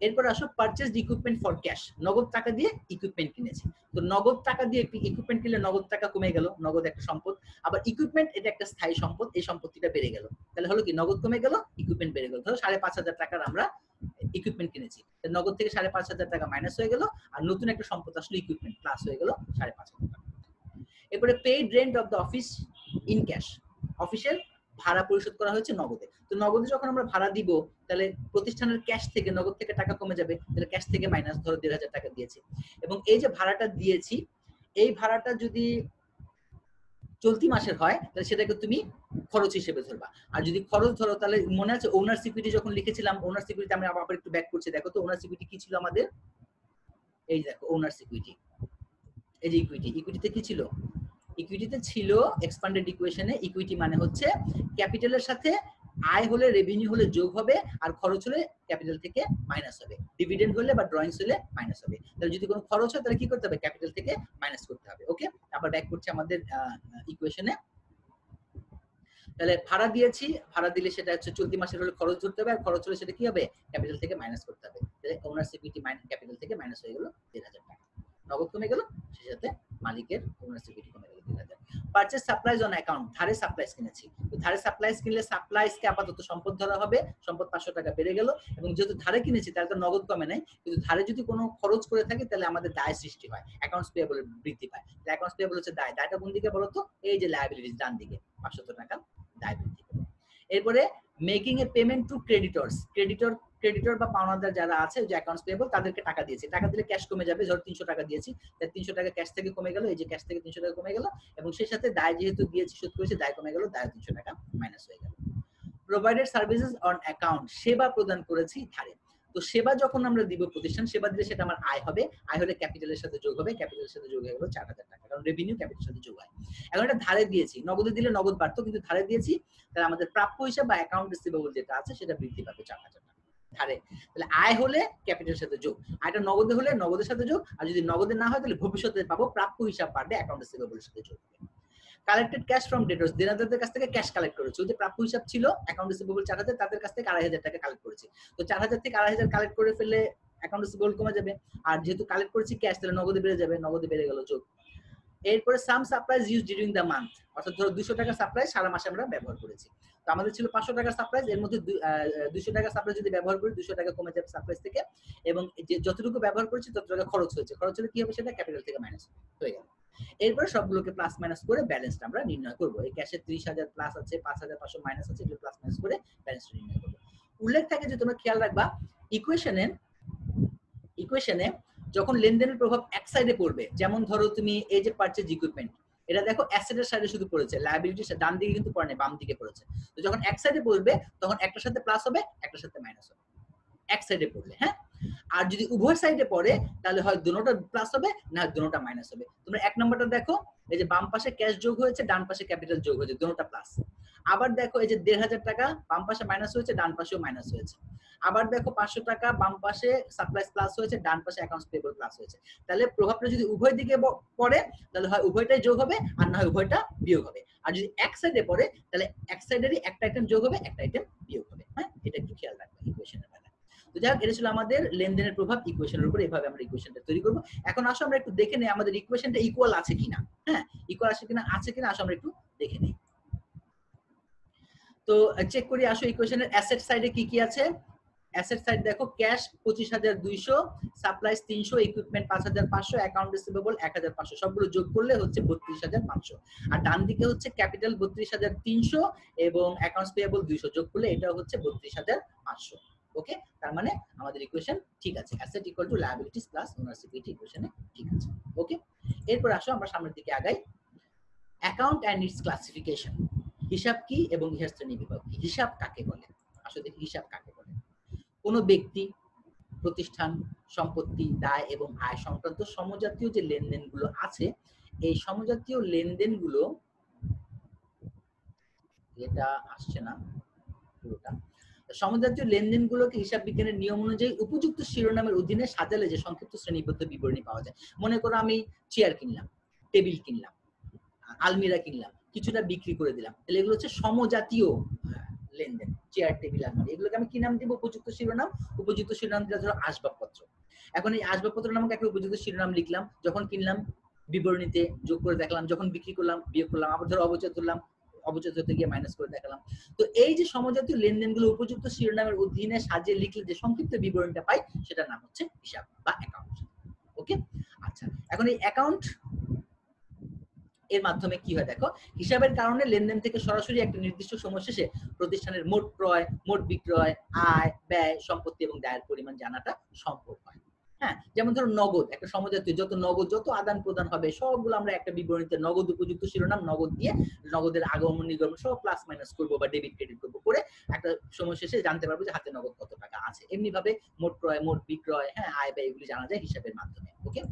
এরপর আসো পারচেজড ইকুইপমেন্ট ফর ক্যাশ, নগদ টাকা দিয়ে ইকুইপমেন্ট কিনেছি। তো নগদ টাকা দিয়ে ইকুইপমেন্ট কিনলে নগদ টাকা কমে গেল, নগদ একটা সম্পদ। আবার ইকুইপমেন্ট এটা একটা স্থায়ী সম্পদ, এই সম্পত্তিটা বেড়ে গেল। তাহলে হলো কি? নগদ কমে গেল, ইকুইপমেন্ট বেড়ে গেল। ধরো 5,500 টাকার আমরা ইকুইপমেন্ট কিনেছি, নগদ থেকে 5,500 টাকা মাইনাস হয়ে গেল, আর নতুন একটা সম্পদ আসলে ইকুইপমেন্ট, প্লাস হয়ে গেল 5,500 টাকা। এরপরে paid rent of the office in cash, অফিসের ভাড়া পরিশোধ করা হয়েছে নগদে। তো নগদে যখন আমরা ভাড়া দিব, তাহলে প্রতিষ্ঠানের ক্যাশ থেকে, নগদ থেকে টাকা কমে যাবে, তাহলে ক্যাশ থেকে মাইনাস, ধরো 1,500 টাকা দিয়েছি। এবং এই যে ভাড়াটা দিয়েছি, এই ভাড়াটা যদি চলতি মাসের হয়, তাহলে সেটাকে তুমি খরচ হিসেবে ধরবা। আর যদি খরচ ধরো, তাহলে মনে আছে ওনার সিকিউরিটি যখন লিখেছিলাম, ওনার সিকিউরিটি আমরা আবার একটু ব্যাক করছি, দেখো তো ওনার সিকিউরিটি কি ছিল আমাদের? এই দেখো ওনার সিকিউরিটি, এই যে ইকুইটি, ইকুইটিতে কি ছিল? ইকুইটিতে ছিল এক্সপ্যান্ডেড ইকুয়েশনে, ইকুইটি মানে হচ্ছে ক্যাপিটালের সাথে আয় হলে, রেভিনিউ হলে যোগ হবে, আর খরচ হলে ক্যাপিটাল থেকে মাইনাস হবে। ডিভিডেন্ড হলে বা ড্রয়িংস হলে মাইনাস হবে। তাহলে যদি কোনো খরচ হয় তাহলে কি করতে হবে? ক্যাপিটাল থেকে মাইনাস করতে হবে। ওকে, আবার ব্যাক করছি আমাদের ইকুয়েশনে। তাহলে ভাড়া দিয়েছি, ভাড়া দিলে সেটা হচ্ছে চলতি মাসের হলে খরচ ধরতে হবে, আর খরচ হলে সেটা কি হবে? ক্যাপিটাল থেকে মাইনাস করতে হবে। তাহলে ওনার সিকিউরিটি মাইনাস ক্যাপিটাল থেকে মাইনাস হয়ে গেল 1,000 টাকা, নগদ কমে গেল, সেই সাথে মালিকের ওনার সিকিউরিটি কমে গেল 3,000। পারচেজ সাপ্লাইজ অন অ্যাকাউন্ট, ধারে সাপ্লাইজ কিনেছি। তো ধারে সাপ্লাইজ কিনলে সাপ্লাইজকে আপাতত সম্পদ ধরা হবে, সম্পদ 500 টাকা বেড়ে গেল। এবং যেহেতু ধারে কিনেছি তাহলে তো নগদ কমে নাই, কিন্তু ধারে যদি কোনো খরচ করে থাকে তাহলে আমাদের দায় সৃষ্টি হয়, অ্যাকাউন্টস পেয়েবল বৃদ্ধি পায়। অ্যাকাউন্টস পেয়েবল হচ্ছে দায়, দায়টা কোন দিকে বলতো? এই যে লায়াবিলিটিস, ডান দিকে 500 টাকা দায় বৃদ্ধি পাবে। এরপরে মেকিং এ পেমেন্ট টু ক্রেডিটরস, ক্রেডিটর বা পাওনাদার যারা আছে, যে অ্যাকাউন্টস পেয়েবল, তাদেরকে টাকা দিয়েছি। টাকা দিলে ক্যাশ কমে যাবে, ধর 300 টাকা দিয়েছি, তাই 300 টাকা ক্যাশ থেকে কমে গেল, এই যে ক্যাশ থেকে 300 টাকা কমে গেল, এবং সেই সাথে দায় যেহেতু দিয়েছি, শোধ করেছি, দায় কমে গেল, দায় 300 টাকা মাইনাস হয়ে গেল। প্রোভাইডেড সার্ভিসেস অন অ্যাকাউন্ট, সেবা প্রদান করেছি ধারে। তো সেবা যখন আমরা দিব, প্রতিষ্ঠান সেবা দিলে সেটা আমার আয় হবে, আয় হলে ক্যাপিটালের সাথে যোগ হবে, ক্যাপিটালের সাথে যোগ হয়ে গেল 4,000 টাকা, কারণ রেভিনিউ ক্যাপিটালের সাথে যোগ হয়। এখন এটা ধারে দিয়েছি, নগদে দিলে নগদ বাড়তো, কিন্তু ধারে দিয়েছি, তাহলে আমাদের প্রাপ্য হিসাব বা অ্যাকাউন্ট রিসিভেবল যেটা আছে সেটা বৃদ্ধি পাবে 4,000 টাকা ধারে। তাহলে আয় হলে ক্যাপিটালের সাথে যোগ, আয়টা নগদে হলে নগদের সাথে যোগ, আর যদি নগদে না হয় তাহলে ভবিষ্যতে পাবো প্রাপ্য হিসাব বাড়বে, অ্যাকাউন্ট রিসিভেবলের সাথে যোগ হবে। কালেক্টেড ক্যাশ ফ্রম ডেটর্স, দেনাদারদের কাছ থেকে ক্যাশ কালেক্ট করেছে। ওই যে প্রাপ্য হিসাব ছিল অ্যাকাউন্ট রিসিভেবল 4,000, তাদের কাছ থেকে 2,500 টাকা কালেক্ট করেছে। তো 4,000 থেকে 2,500 কালেক্ট করে ফেললে অ্যাকাউন্ট রিসিভেবল কমে যাবে, আর যেহেতু কালেক্ট করেছি ক্যাশ, তাহলে নগদে বেড়ে যাবে, নগদে বেড়ে গেল যোগ। এরপরে some supplies use during the month, অর্থাৎ ধরো 200 টাকা সাপ্লাই সারা মাসে আমরা ব্যবহার করেছি। তো আমাদের ছিল 500 টাকা সাপ্লাইজ, এর মধ্যে 200 টাকা সাপ্লাইজ যদি ব্যবহার করি, 200 টাকা কমে যাবে সাপ্লাইজ থেকে, এবং যে যতটুকু ব্যবহার করেছি তত টাকা খরচ হয়েছে, খরচ হলে কি হবে? সেটা ক্যাপিটাল থেকে মাইনাস হয়ে গেল। এরপর সবগুলোকে প্লাস মাইনাস করে ব্যালেন্সটা আমরা নির্ণয় করব। এই ক্যাশে 30,000 প্লাস আছে, 5,500 মাইনাস আছে, এগুলো প্লাস মাইনাস করে ব্যালেন্সটা নির্ণয় করব। উল্লেখ থাকে যে তোমরা খেয়াল রাখবা, ইকুয়েশনে ইকুয়েশনে যখন লেনদেনের প্রভাব এক সাইডে পড়বে, যেমন ধরো তুমি এই যে পারচেজ ইকুইপমেন্ট, এটা দেখো অ্যাসেটের সাইডে শুধু পড়েছে, লায়াবিলিটির ডান দিকে কিন্তু পড়ে নাই, বাম দিকে পড়েছে। তো যখন এক সাইডে পড়বে তখন একটার সাথে প্লাস হবে, একটার সাথে মাইনাস হবে, এক সাইডে পড়লে। হ্যাঁ, আর যদি উভয় সাইডে পড়ে তাহলে হয় দুটোটা প্লাস হবে, না দুটোটা মাইনাস হবে। তোমরা এক নম্বরটা দেখো, এই যে বাম পাশে ক্যাশ যোগ হয়েছে, ডান পাশে ক্যাপিটাল যোগ হয়েছে, দুটোটা প্লাস। আবার দেখো এই যে ১৫০০ টাকা বাম পাশে মাইনাস হয়েছে, ডান পাশেও মাইনাস হয়েছে। আবার দেখো ৫০০ টাকা বাম পাশে সাপ্লাইস প্লাস হয়েছে, ডান পাশে অ্যাকাউন্টস পেয়েবল প্লাস হয়েছে। তাহলে প্রভাবটা যদি উভয় দিকে পড়ে তাহলে হয় উভয়টাই যোগ হবে, আর না হয় উভয়টা বিয়োগ হবে। আর যদি এক সাইডে পড়ে তাহলে এক সাইডেরই একটা আইটেম যোগ হবে, একটা আইটেম বিয়োগ হবে। হ্যাঁ, এটা একটু খেয়াল রাখবে ইকুয়েশনের বেলায়। তো যাই হোক, এটা ছিল আমাদের লেনদেনের প্রভাব ইকুয়েশনের উপর। এভাবে আমরা ইকুয়েশনটা তৈরি করব। এখন আসো আমরা একটু দেখে নেই আমাদের ইকুয়েশনটা ইকুয়াল আছে কিনা। হ্যাঁ, ইকুয়াল আছে কিনা আসো আমরা একটু দেখে নেই। তো চেক করি আসো ইকুয়েশনের অ্যাসেট সাইডে কি কি আছে। অ্যাসেট সাইড দেখো, cash ২৫,২০০, supplies ৩০০, equipment ৫,৫০০, account receivable ১,৫০০, সবগুলো যোগ করলে হচ্ছে ৩২,৫০০। আর ডান দিকে হচ্ছে ক্যাপিটাল ৩২,৩০০ এবং অ্যাকাউন্টস পেয়েবল ২০০, যোগ করলে এটা হচ্ছে ৩২,৫০০। ওকে, তার মানে আমাদের ইকুয়েশন ঠিক আছে, asset equal to liabilities plus ownership, এটি ইকুয়েশনে ঠিক আছে। ওকে, এরপর আসো আমরা সামনের দিকে আগাই। অ্যাকাউন্ট এন্ড ইটস ক্লাসিফিকেশন, হিসাব কি এবং ইহার শ্রেণী বিভাগ কি। হিসাব কাকে বলে? আসলে হিসাব কাকে বলে? কোন ব্যক্তি, প্রতিষ্ঠান, সম্পত্তি, দায় এবং আয় সংক্রান্ত সমজাতীয় যে লেনদেনগুলো আছে, এই সমজাতীয় লেনদেনগুলো, এটা আসছে না পুরোটা, সমজাতীয় লেনদেনগুলোকে হিসাব বিজ্ঞানের নিয়ম অনুযায়ী উপযুক্ত শিরোনামের অধীনে সাজালে যে সংক্ষিপ্ত শ্রেণীবদ্ধ বিবরণী পাওয়া যায়। মনে করো আমি চেয়ার কিনলাম, টেবিল কিনলাম, আলমিরা কিনলাম, কিছুটা বিক্রি করে দিলাম, তাহলে এগুলো হচ্ছে সমজাতীয় লেনদেন। চেয়ার, টেবিল, আলমারি, এগুলোকে আমি কি নাম দিব? উপযুক্ত শিরোনাম। উপযুক্ত শিরোনাম দিলে ধরো আসবাবপত্র। এখন এই আসবাবপত্র নামক একটা উপযুক্ত শিরোনাম লিখলাম, যখন কিনলাম বিবরণীতে যোগ করে দেখলাম, যখন বিক্রি করলাম বিয়োগ করলাম, আবার ধরো অবচয় ধরলাম, অবচয় ধরতে গিয়ে মাইনাস করে দেখালাম। তো এই যে সমজাতীয় লেনদেনগুলো উপযুক্ত শিরোনামের অধীনে সাজিয়ে লিখলে যে সংক্ষিপ্ত বিবরণীটা পাই, সেটার নাম হচ্ছে হিসাব বা অ্যাকাউন্ট। ওকে, আচ্ছা, এখন এই অ্যাকাউন্ট এর মাধ্যমে কি হয় দেখো, হিসাবের কারণে লেনদেন থেকে সরাসরি একটা নির্দিষ্ট সময় শেষে প্রতিষ্ঠানের মোট ক্রয়, মোট বিক্রয়, আয়, ব্যয়, সম্পত্তি এবং দায়ের পরিমাণ জানাটা সম্ভব হয়। হ্যাঁ, যেমন ধরো নগদ, একটা সমজাতীয় যত নগদ, যত আদান প্রদান হবে সবগুলো আমরা একটা বিবরণীতে নগদ উপযুক্ত শিরোনাম নগদ দিয়ে নগদের আগমন নিগমন সব প্লাস মাইনাস করবো বা ডেবিট ক্রেডিট করবো, করে একটা সময় শেষে জানতে পারবো যে হাতে নগদ কত টাকা আছে। এমনি ভাবে মোট ক্রয়, মোট বিক্রয়, হ্যাঁ, আয় ব্যয়, এগুলি জানা যায় হিসাবের মাধ্যমে। ওকে,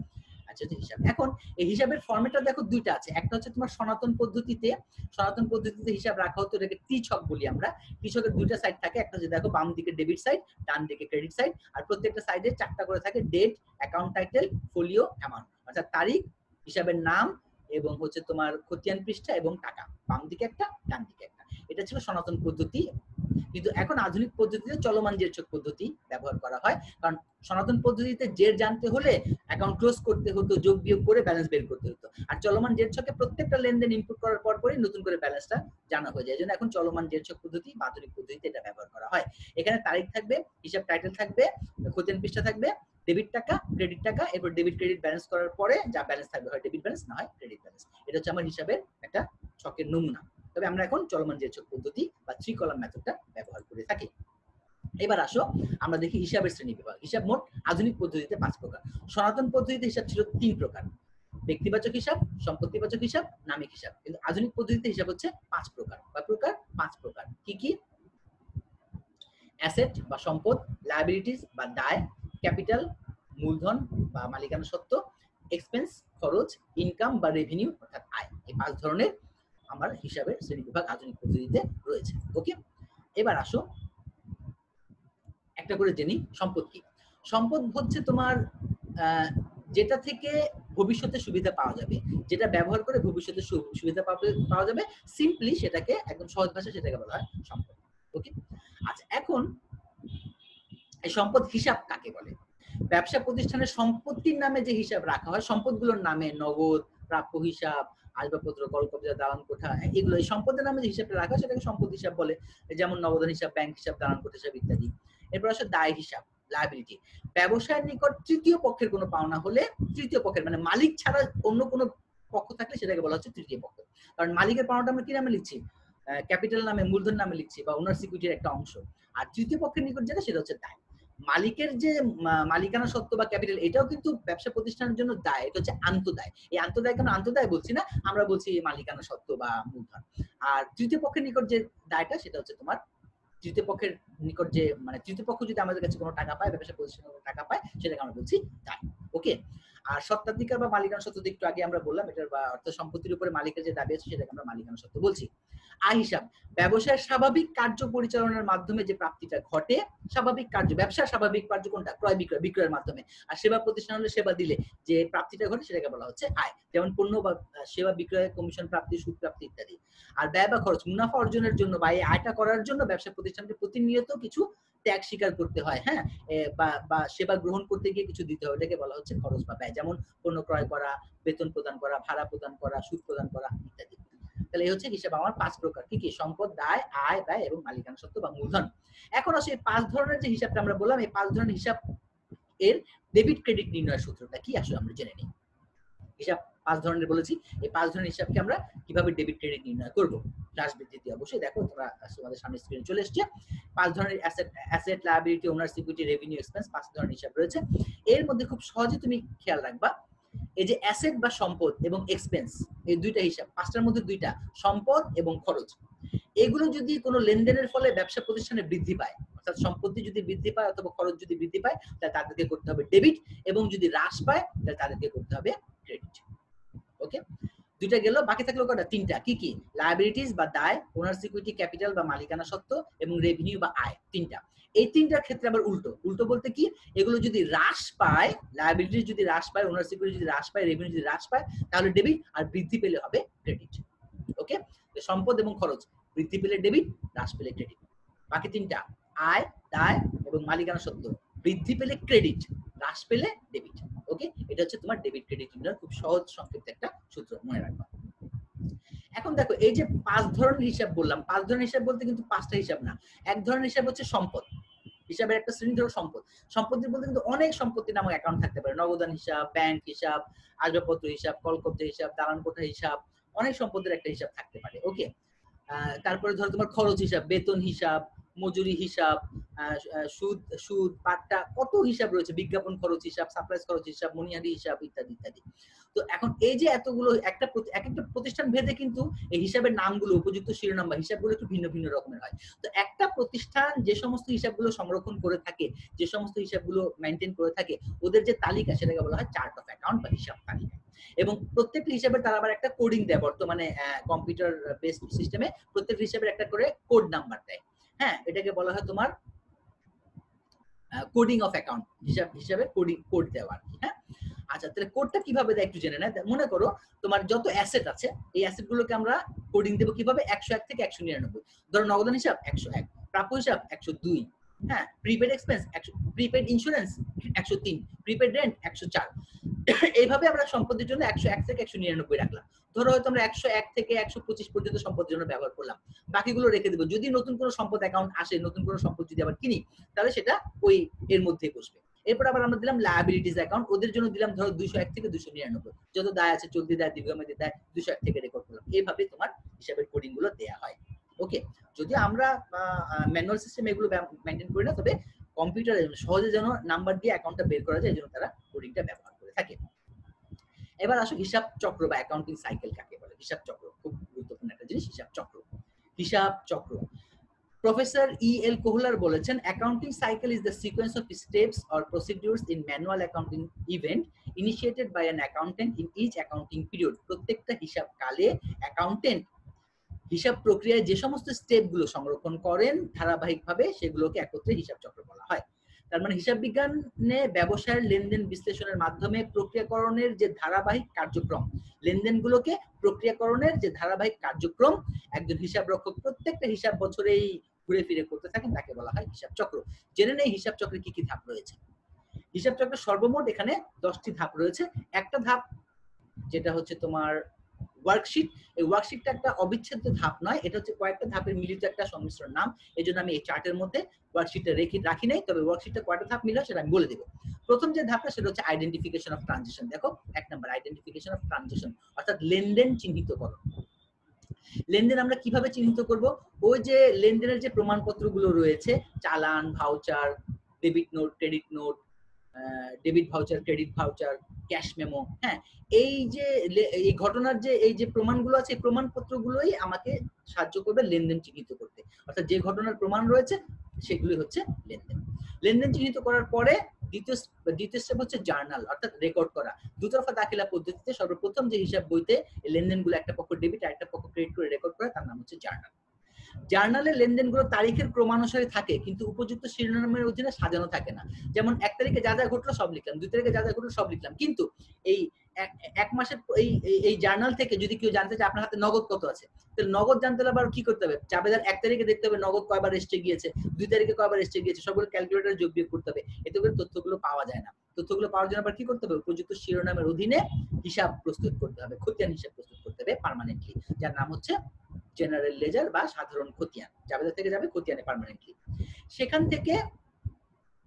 আচ্ছা, হিসাব। এখন এই হিসাবের ফরম্যাটটা দেখো দুইটা আছে, একটা হচ্ছে তোমার সনাতন পদ্ধতিতে, সনাতন পদ্ধতিতে হিসাব রাখা হতো, এটাকে টি ছক বলি আমরা। টি ছকের দুইটা সাইড থাকে, একটা হচ্ছে দেখো বাম দিকে ডেবিট সাইড, ডান দিকে ক্রেডিট সাইড, আর প্রত্যেকটা সাইডে 4টা করে থাকে, date, account title, folio, amount, অর্থাৎ তারিখ, হিসাবের নাম এবং হচ্ছে তোমার খতিয়ান পৃষ্ঠা এবং টাকা, বাম দিকে একটা, ডান দিকে একটা। এটা ছিল সনাতন পদ্ধতি। কিন্তু এখন আধুনিক পদ্ধতিতে চলমান জের ছক পদ্ধতি ব্যবহার করা হয়, কারণ সনাতন পদ্ধতিতে জের জানতে হলে অ্যাকাউন্ট ক্লোজ করতে হতো, যোগ বিয়োগ করে ব্যালেন্স বের করতে হতো। আর চলমান জের ছকে প্রত্যেকটা লেনদেন ইনপুট করার পরই নতুন করে ব্যালেন্সটা জানা হয়ে যায়। এজন্য এখন চলমান জের ছক পদ্ধতি বা আধুনিক পদ্ধতিতে এটা ব্যবহার করা হয়। এখানে তারিখ থাকবে, হিসাব টাইটেল থাকবে, খতিয়ান পৃষ্ঠা থাকবে, ডেবিট টাকা, ক্রেডিট টাকা, এরপর ডেবিট ক্রেডিট ব্যালেন্স করার পরে যা ব্যালেন্স থাকবে হয় ডেবিট ব্যালেন্স, না হয় ক্রেডিট ব্যালেন্স। এটা হচ্ছে আমার হিসাবের একটা ছকের নমুনা। তবে আমরা এখন চলমান জের ছক পদ্ধতি বা 3 কলাম মেথডটা ব্যবহার করে থাকি। এবার আসো আমরা দেখি হিসাবের শ্রেণী বিভাগ। হিসাব মোট আধুনিক পদ্ধতিতে 5 প্রকার। সনাতন পদ্ধতিতে হিসাব ছিল 3 প্রকার, ব্যক্তিবাচক হিসাব, সম্পত্তিবাচক হিসাব, নামিক হিসাব। কিন্তু আধুনিক পদ্ধতিতে হিসাব হচ্ছে 5 প্রকার। কয় প্রকার? 5 প্রকার। কি কি? অ্যাসেট বা সম্পদ, লায়াবিলিটিস বা দায়, ক্যাপিটাল মূলধন বা মালিকানা সত্ত্ব, এক্সপেন্স খরচ, ইনকাম বা রেভিনিউ অর্থাৎ আয়। এই 5 ধরনের আমার হিসাবের শ্রেণীবিভাগ আধুনিক পদ্ধতিতে রয়েছে। ওকে, এবার আসো একটা করে জেনি সম্পদ কি। সম্পদ হচ্ছে তোমার যেটা থেকে ভবিষ্যতে সুবিধা পাওয়া যাবে, যেটা ব্যবহার করে ভবিষ্যতে সুবিধা পাওয়া যাবে, সিম্পলি সেটাকে একদম সহজ ভাষায় সেটাকে বলা হয় সম্পদ। ওকে, আচ্ছা, এখন এই সম্পদ হিসাব কাকে বলে? ব্যবসা প্রতিষ্ঠানের সম্পত্তির নামে যে হিসাব রাখা হয়, সম্পদগুলোর নামে নগদ, প্রাপ্য হিসাব, আসবাবপত্র, কলকবজা, দালান কোঠা, এগুলো এই সম্পদের নামে যে হিসাবটা রাখা হয় সেটাকে সম্পদ হিসাব বলে। যেমন নগদান হিসাব, ব্যাংক হিসাব, দালান কোঠা হিসাব ইত্যাদি। এরপর আসে দায় হিসাব, লায়াবিলিটি। ব্যবসায়ের নিকট তৃতীয় পক্ষের কোনো পাওনা হলে, তৃতীয় পক্ষের মানে মালিক ছাড়া অন্য কোনো পক্ষ থাকলে সেটাকে বলা হচ্ছে তৃতীয় পক্ষ। কারণ মালিকের পাওনাটা আমরা কি নামে লিখছি? ক্যাপিটাল নামে, মূলধন নামে লিখছি বা ওনার সিকিউরিটির একটা অংশ। আর তৃতীয় পক্ষের নিকট যেটা সেটা হচ্ছে দায়। মালিকের যে মালিকানা সত্ত্ব বা ক্যাপিটাল, এটাও কিন্তু ব্যবসা প্রতিষ্ঠানের জন্য দায়। এটা হচ্ছে আন্তদায়। এই আন্তদায় কেন আন্তদায় বলছি না, আমরা বলছি মালিকানা সত্ত্ব বা মূলধন। আর তৃতীয় পক্ষের নিকট যে দায়টা, সেটা হচ্ছে তোমার তৃতীয় পক্ষের নিকট যে, মানে তৃতীয় পক্ষ যদি আমাদের কাছে কোনো টাকা পায়, ব্যবসা প্রতিষ্ঠানের টাকা পায়, সেটাকে আমরা বলছি দায়। ওকে। আর স্বত্বাধিকার বা মালিকানা সত্ত্ব একটু আগে আমরা বললাম, এটার বা অর্থ সম্পত্তির উপরে মালিকের যে দাবি আছে, সেটাকে আমরা মালিকানা সত্ত্ব বলছি। আয় হিসাব, ব্যবসায়ের স্বাভাবিক কার্য পরিচালনার মাধ্যমে যে প্রাপ্তিটা ঘটে, স্বাভাবিক কার্য, ব্যবসার স্বাভাবিক কার্য কোনটা? ক্রয় বিক্রয়, বিক্রয়ের মাধ্যমে। আর সেবা প্রতিষ্ঠান হলে সেবা দিলে যে প্রাপ্তিটা ঘটে, সেটাকে বলা হচ্ছে আয়। যেমন পণ্য বা সেবা বিক্রয়, কমিশন প্রাপ্তি, সুদ প্রাপ্তি ইত্যাদি। আর ব্যয় বা খরচ, মুনাফা অর্জনের জন্য বা এই আয়টা করার জন্য ব্যবসা প্রতিষ্ঠানকে প্রতিনিয়ত কিছু ত্যাগ স্বীকার করতে হয়, হ্যাঁ, বা সেবা গ্রহণ করতে গিয়ে কিছু দিতে হয়, এটাকে বলা হচ্ছে খরচ বা ব্যয়। যেমন পণ্য ক্রয় করা, বেতন প্রদান করা, ভাড়া প্রদান করা, সুদ প্রদান করা ইত্যাদি। তাহলে এই হচ্ছে হিসাব আমার 5 প্রকার। কি কি? সম্পদ, দায়, আয়, ব্যয় এবং মালিকানা সত্ত্ব বা মূলধন। এখন আসলে 5 ধরনের যে হিসাবটা আমরা বললাম, এই 5 ধরনের হিসাব এর ডেবিট ক্রেডিট নির্ণয়ের সূত্রটা কি আসলে আমরা জেনে নিই। হিসাব 5 ধরনের বলেছি, এই 5 ধরনের হিসাবকে আমরা কিভাবে ডেবিট ক্রেডিট নির্ণয় করব? ক্লাস বৃদ্ধিতে অবশ্যই দেখো, তোমরা তোমাদের সামনে স্ক্রিনে চলে এসেছে। 5 ধরনের asset, liability, owners equity, revenue, expense, 5 ধরনের হিসাব রয়েছে। এর মধ্যে খুব সহজে তুমি খেয়াল রাখবা, এই যে অ্যাসেট বা সম্পদ এবং এক্সপেন্স, এই দুইটা হিসাব, 5টার মধ্যে দুইটা, সম্পদ এবং খরচ, এগুলো যদি কোনো লেনদেনের ফলে ব্যবসা প্রতিষ্ঠানে বৃদ্ধি পায়, অর্থাৎ সম্পত্তি যদি বৃদ্ধি পায় অথবা খরচ যদি বৃদ্ধি পায়, তাহলে তাদেরকে করতে হবে ডেবিট, এবং যদি হ্রাস পায়, তাহলে তাদেরকে করতে হবে ক্রেডিট। ওকে, দুইটা গেল, বাকি থাকলো কয়টা? 3টা। কি কি? লায়াবিলিটিস বা দায়, ওনার্স ইকুইটি, ক্যাপিটাল বা মালিকানা সত্ত্ব, এবং রেভিনিউ বা আয়, 3টা। এই 3টার ক্ষেত্রে আবার উল্টো। উল্টো বলতে কি? এগুলো যদি হ্রাস পায়, লায়াবিলিটিস যদি হ্রাস পায়, ওনার্স ইকুইটি যদি হ্রাস পায়, রেভিনিউ যদি হ্রাস পায়, তাহলে ডেবিট, আর বৃদ্ধি পেলে হবে ক্রেডিট। ওকে, সম্পদ এবং খরচ, বৃদ্ধি পেলে ডেবিট, হ্রাস পেলে ক্রেডিট। বাকি 3টা, আয়, দায় এবং মালিকানা সত্ত্ব, বৃদ্ধি পেলে ক্রেডিট, হ্রাস পেলে ডেবিট। ওকে, এটা হচ্ছে তোমার ডেবিট ক্রেডিট নির্ণয়ের খুব সহজ সংক্ষিপ্ত একটা সূত্র, মনে রাখবা। এখন দেখো, এই যে 5 ধরনের হিসাব বললাম, 5 ধরনের হিসাব বলতে কিন্তু 5টা হিসাব না। এক ধরনের হিসাব হচ্ছে সম্পদ। হিসাবের একটা শ্রেণী ধরো সম্পদ। সম্পত্তি বলতে কিন্তু অনেক সম্পত্তি নামক অ্যাকাউন্ট থাকতে পারে, নগদান হিসাব, ব্যাংক হিসাব, আসবাবপত্র হিসাব, কলকব্জা হিসাব, দালান কোঠা হিসাব, অনেক সম্পদের একটা হিসাব থাকতে পারে। ওকে, তারপরে ধরো তোমার খরচ হিসাব, বেতন হিসাব, মজুরি হিসাব, সুদ সুদ পাট্টা, কত হিসাব রয়েছে, বিজ্ঞাপন খরচ হিসাব, সাপ্লাইজ খরচ হিসাব, মনিহারি হিসাব ইত্যাদি ইত্যাদি। তো এখন এই যে এতগুলো, এক একটা প্রতিষ্ঠান ভেদে কিন্তু এই হিসাবের নামগুলো, উপযুক্ত শিরোনাম বা হিসাবগুলো একটু ভিন্ন ভিন্ন রকমের হয়। তো একটা প্রতিষ্ঠান যে সমস্ত হিসাবগুলো সংরক্ষণ করে থাকে, যে সমস্ত হিসাবগুলো মেইনটেইন করে থাকে, ওদের যে তালিকা, সেটাকে বলা হয় চার্ট অফ অ্যাকাউন্ট বা হিসাব তালিকা। এবং প্রত্যেকটা হিসাবের তারা আবার একটা কোডিং দেয়। বর্তমানে কম্পিউটার বেসড সিস্টেমে প্রত্যেকটা হিসাবের একটা করে কোড নাম্বার দেয়। হ্যাঁ, এটাকে বলা হয় তোমার কোডিং অফ অ্যাকাউন্ট, হিসাবে কোড দেওয়া। হ্যাঁ, আচ্ছা, তাহলে কোডটা কিভাবে দেয় একটু জেনে নেয়। মনে করো তোমার যত অ্যাসেট আছে, এই অ্যাসেটগুলোকে আমরা কোডিং দেবো কিভাবে? 101 থেকে 199। ধরো নগদান হিসাব 101, প্রাপ্য হিসাব 102, হ্যাঁ, prepaid expense 100, prepaid insurance 103, prepaid rent 104। এইভাবে আমরা সম্পত্তির জন্য 101 থেকে 199 রাখলাম। ধরো হয়তো আমরা 101 থেকে 125 পর্যন্ত সম্পত্তির জন্য ব্যবহার করলাম, বাকিগুলো রেখে দেবো। যদি নতুন কোনো সম্পদ অ্যাকাউন্ট আসে, নতুন কোনো সম্পদ যদি আবার কিনি, তাহলে সেটা ওই এর মধ্যেই বসবে। এরপর আবার আমরা দিলাম লায়াবিলিটিস অ্যাকাউন্ট, ওদের জন্য দিলাম ধরো 201 থেকে 299, যত দায় আছে, চলতি দায়, দীর্ঘমেয়াদী দায়, 201 থেকে রেকর্ড করলাম। এইভাবে তোমার হিসাবের কোডিং গুলো দেয়া হয়। ওকে, যদি আমরা ম্যানুয়াল সিস্টেম এগুলো মেইনটেইন করি না, তবে কম্পিউটারে সহজে যেন নাম্বার দিয়ে অ্যাকাউন্টটা বের করা যায়, এই জন্য তারা কোডিংটা ব্যবহার করে থাকে। এবার আসো হিসাব চক্র বা অ্যাকাউন্টিং সাইকেল কাকে বলে। হিসাব চক্র খুব গুরুত্বপূর্ণ একটা জিনিস। হিসাব চক্র, হিসাব চক্র। Professor E.L. কোহলার বলেছেন, accounting cycle is the sequence of steps or procedures in manual accounting event initiated by an accountant in each accounting period. প্রত্যেকটা হিসাব কালে অ্যাকাউন্টেন্ট হিসাব প্রক্রিয়ায় যে সমস্ত স্টেপগুলো সংরক্ষণ করেন ধারাবাহিকভাবে, সেগুলোকে একত্রে হিসাব চক্র বলা হয়। তার মানে হিসাব বিজ্ঞানে ব্যবসায়ের লেনদেন বিশ্লেষণের মাধ্যমে প্রক্রিয়াকরণের যে ধারাবাহিক কার্যক্রম, লেনদেনগুলোকে প্রক্রিয়াকরণের যে ধারাবাহিক কার্যক্রম একজন হিসাব রক্ষক প্রত্যেকটা হিসাব বছরেই ঘুরে ফিরে করতে থাকেন, তাকে বলা হয় হিসাব চক্র। জেনে নেই হিসাব চক্রে কি কি ধাপ রয়েছে। হিসাব চক্রের সর্বমোট এখানে 10টি ধাপ রয়েছে। একটা ধাপ যেটা হচ্ছে তোমার ওয়ার্কশিট, এই ওয়ার্কশিটটা একটা অবিচ্ছেদ্য ধাপ নয়, এটা হচ্ছে কয়েকটা ধাপের মিলিত একটা সংমিশ্রণ নাম। এই জন্য আমি এই চার্টের মধ্যে ওয়ার্কশিটটা রাখি নাই, তবে ওয়ার্কশিটটা কয়টা ধাপ মিলে সেটা আমি বলে দেবো। প্রথম যে ধাপটা সেটা হচ্ছে আইডেন্টিফিকেশন অফ ট্রানজাকশন। দেখো 1 নাম্বার, আইডেন্টিফিকেশন অফ ট্রানজাকশন, অর্থাৎ লেনদেন চিহ্নিতকরণ। লেনদেন আমরা কিভাবে চিহ্নিত করব? ওই যে লেনদেনের যে প্রমাণপত্রগুলো রয়েছে, চালান, voucher, debit note, credit note, debit voucher, credit voucher, cash memo. হ্যাঁ, এই যে এই ঘটনার যে এই যে প্রমাণগুলো আছে, এই প্রমাণপত্রগুলোই আমাকে সাহায্য করবে লেনদেন চিহ্নিত করতে। অর্থাৎ যে ঘটনার প্রমাণ রয়েছে সেগুলি হচ্ছে লেনদেন। লেনদেন চিহ্নিত করার পরে দ্বিতীয় স্টেপ হচ্ছে জার্নাল, অর্থাৎ রেকর্ড করা। দুতরফা দাখিলা পদ্ধতিতে সর্বপ্রথম যে হিসাব বইতে লেনদেনগুলো একটা পক্ষ ডেবিট আর একটা পক্ষ ক্রেডিট করে রেকর্ড করে তার নাম হচ্ছে জার্নাল। জার্নালে লেনদেনগুলো তারিখের ক্রমানুসারে থাকে, কিন্তু উপযুক্ত শিরোনামের অধীনে সাজানো থাকে না। যেমন 1 তারিখে যা যা ঘটলো সব লিখলাম, 2 তারিখে যা যা ঘটলো সব লিখলাম, কিন্তু এই এক মাসের এই জার্নাল থেকে যদি কেউ জানতে চায় আপনার হাতে নগদ কত আছে, তাহলে নগদ জানতে হলে আবার কি করতে হবে? জাবেদার 1 তারিখে দেখতে হবে নগদ কয়বার এসে গিয়েছে, 2 তারিখে কয়বার এসে গিয়েছে, সবগুলো ক্যালকুলেটরে যোগ বিয়োগ করতে হবে। এতে করে তথ্যগুলো পাওয়া যায় না। তথ্যগুলো পাওয়ার জন্য আবার কি করতে হবে? উপযুক্ত শিরোনামের অধীনে হিসাব প্রস্তুত করতে হবে, খতিয়ান হিসাব প্রস্তুত করতে হবে পার্মানেন্টলি, যার নাম হচ্ছে জেনারেল লেজার বা সাধারণ খতিয়ান। জাবেদা থেকে যাবে খতিয়ানে পার্মানেন্টলি। সেখান থেকে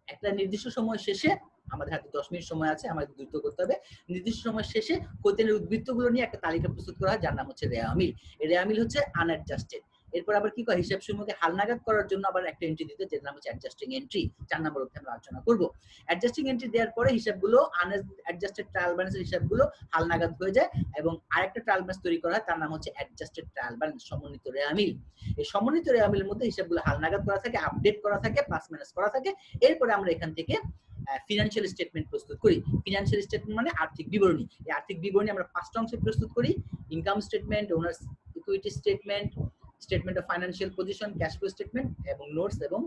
একটা নির্দিষ্ট সময় শেষে, আমাদের হাতে 10 মিনিট সময় আছে, আমাদের দ্রুত করতে হবে, নির্দিষ্ট সময় শেষে খতিয়ানের উদ্বৃত্তগুলো নিয়ে একটা তালিকা প্রস্তুত করা হয় যার নাম হচ্ছে রেয়ামিল। এই রেয়ামিল হচ্ছে আনঅ্যাডজাস্টেড। এরপর আবার কি করে হিসাব সমূহকে হালনাগাদ করার জন্য আবার একটা এন্ট্রি দিতে, যেটার নাম হচ্ছে অ্যাডজাস্টিং এন্ট্রি। 4 নম্বর অধ্যায়ে আমরা আলোচনা করব। অ্যাডজাস্টিং এন্ট্রি দেওয়ার পরে হিসাবগুলো আনঅ্যাডজাস্টেড ট্রায়াল ব্যালেন্সের হিসাবগুলো হালনাগাদ হয়ে যায় এবং আরেকটা ট্রায়াল ব্যালেন্স তৈরি করা হয়, তার নাম হচ্ছে অ্যাডজাস্টেড ট্রায়াল ব্যালেন্স, সমন্বিত রেয়ামিল। এই সমন্বিত রেয়ামিলের মধ্যে হিসাবগুলো হালনাগাদ করা থাকে, আপডেট করা থাকে, প্লাস মাইনাস করা থাকে। এরপরে আমরা এখান থেকে ফিনান্সিয়াল স্টেটমেন্ট প্রস্তুত করি। ফিনান্সিয়াল স্টেটমেন্ট মানে আর্থিক বিবরণী। এই আর্থিক বিবরণী আমরা 5টা অংশে প্রস্তুত করি: income statement, owners equity statement, statement of financial position, cash flow statement এবং নোটস এবং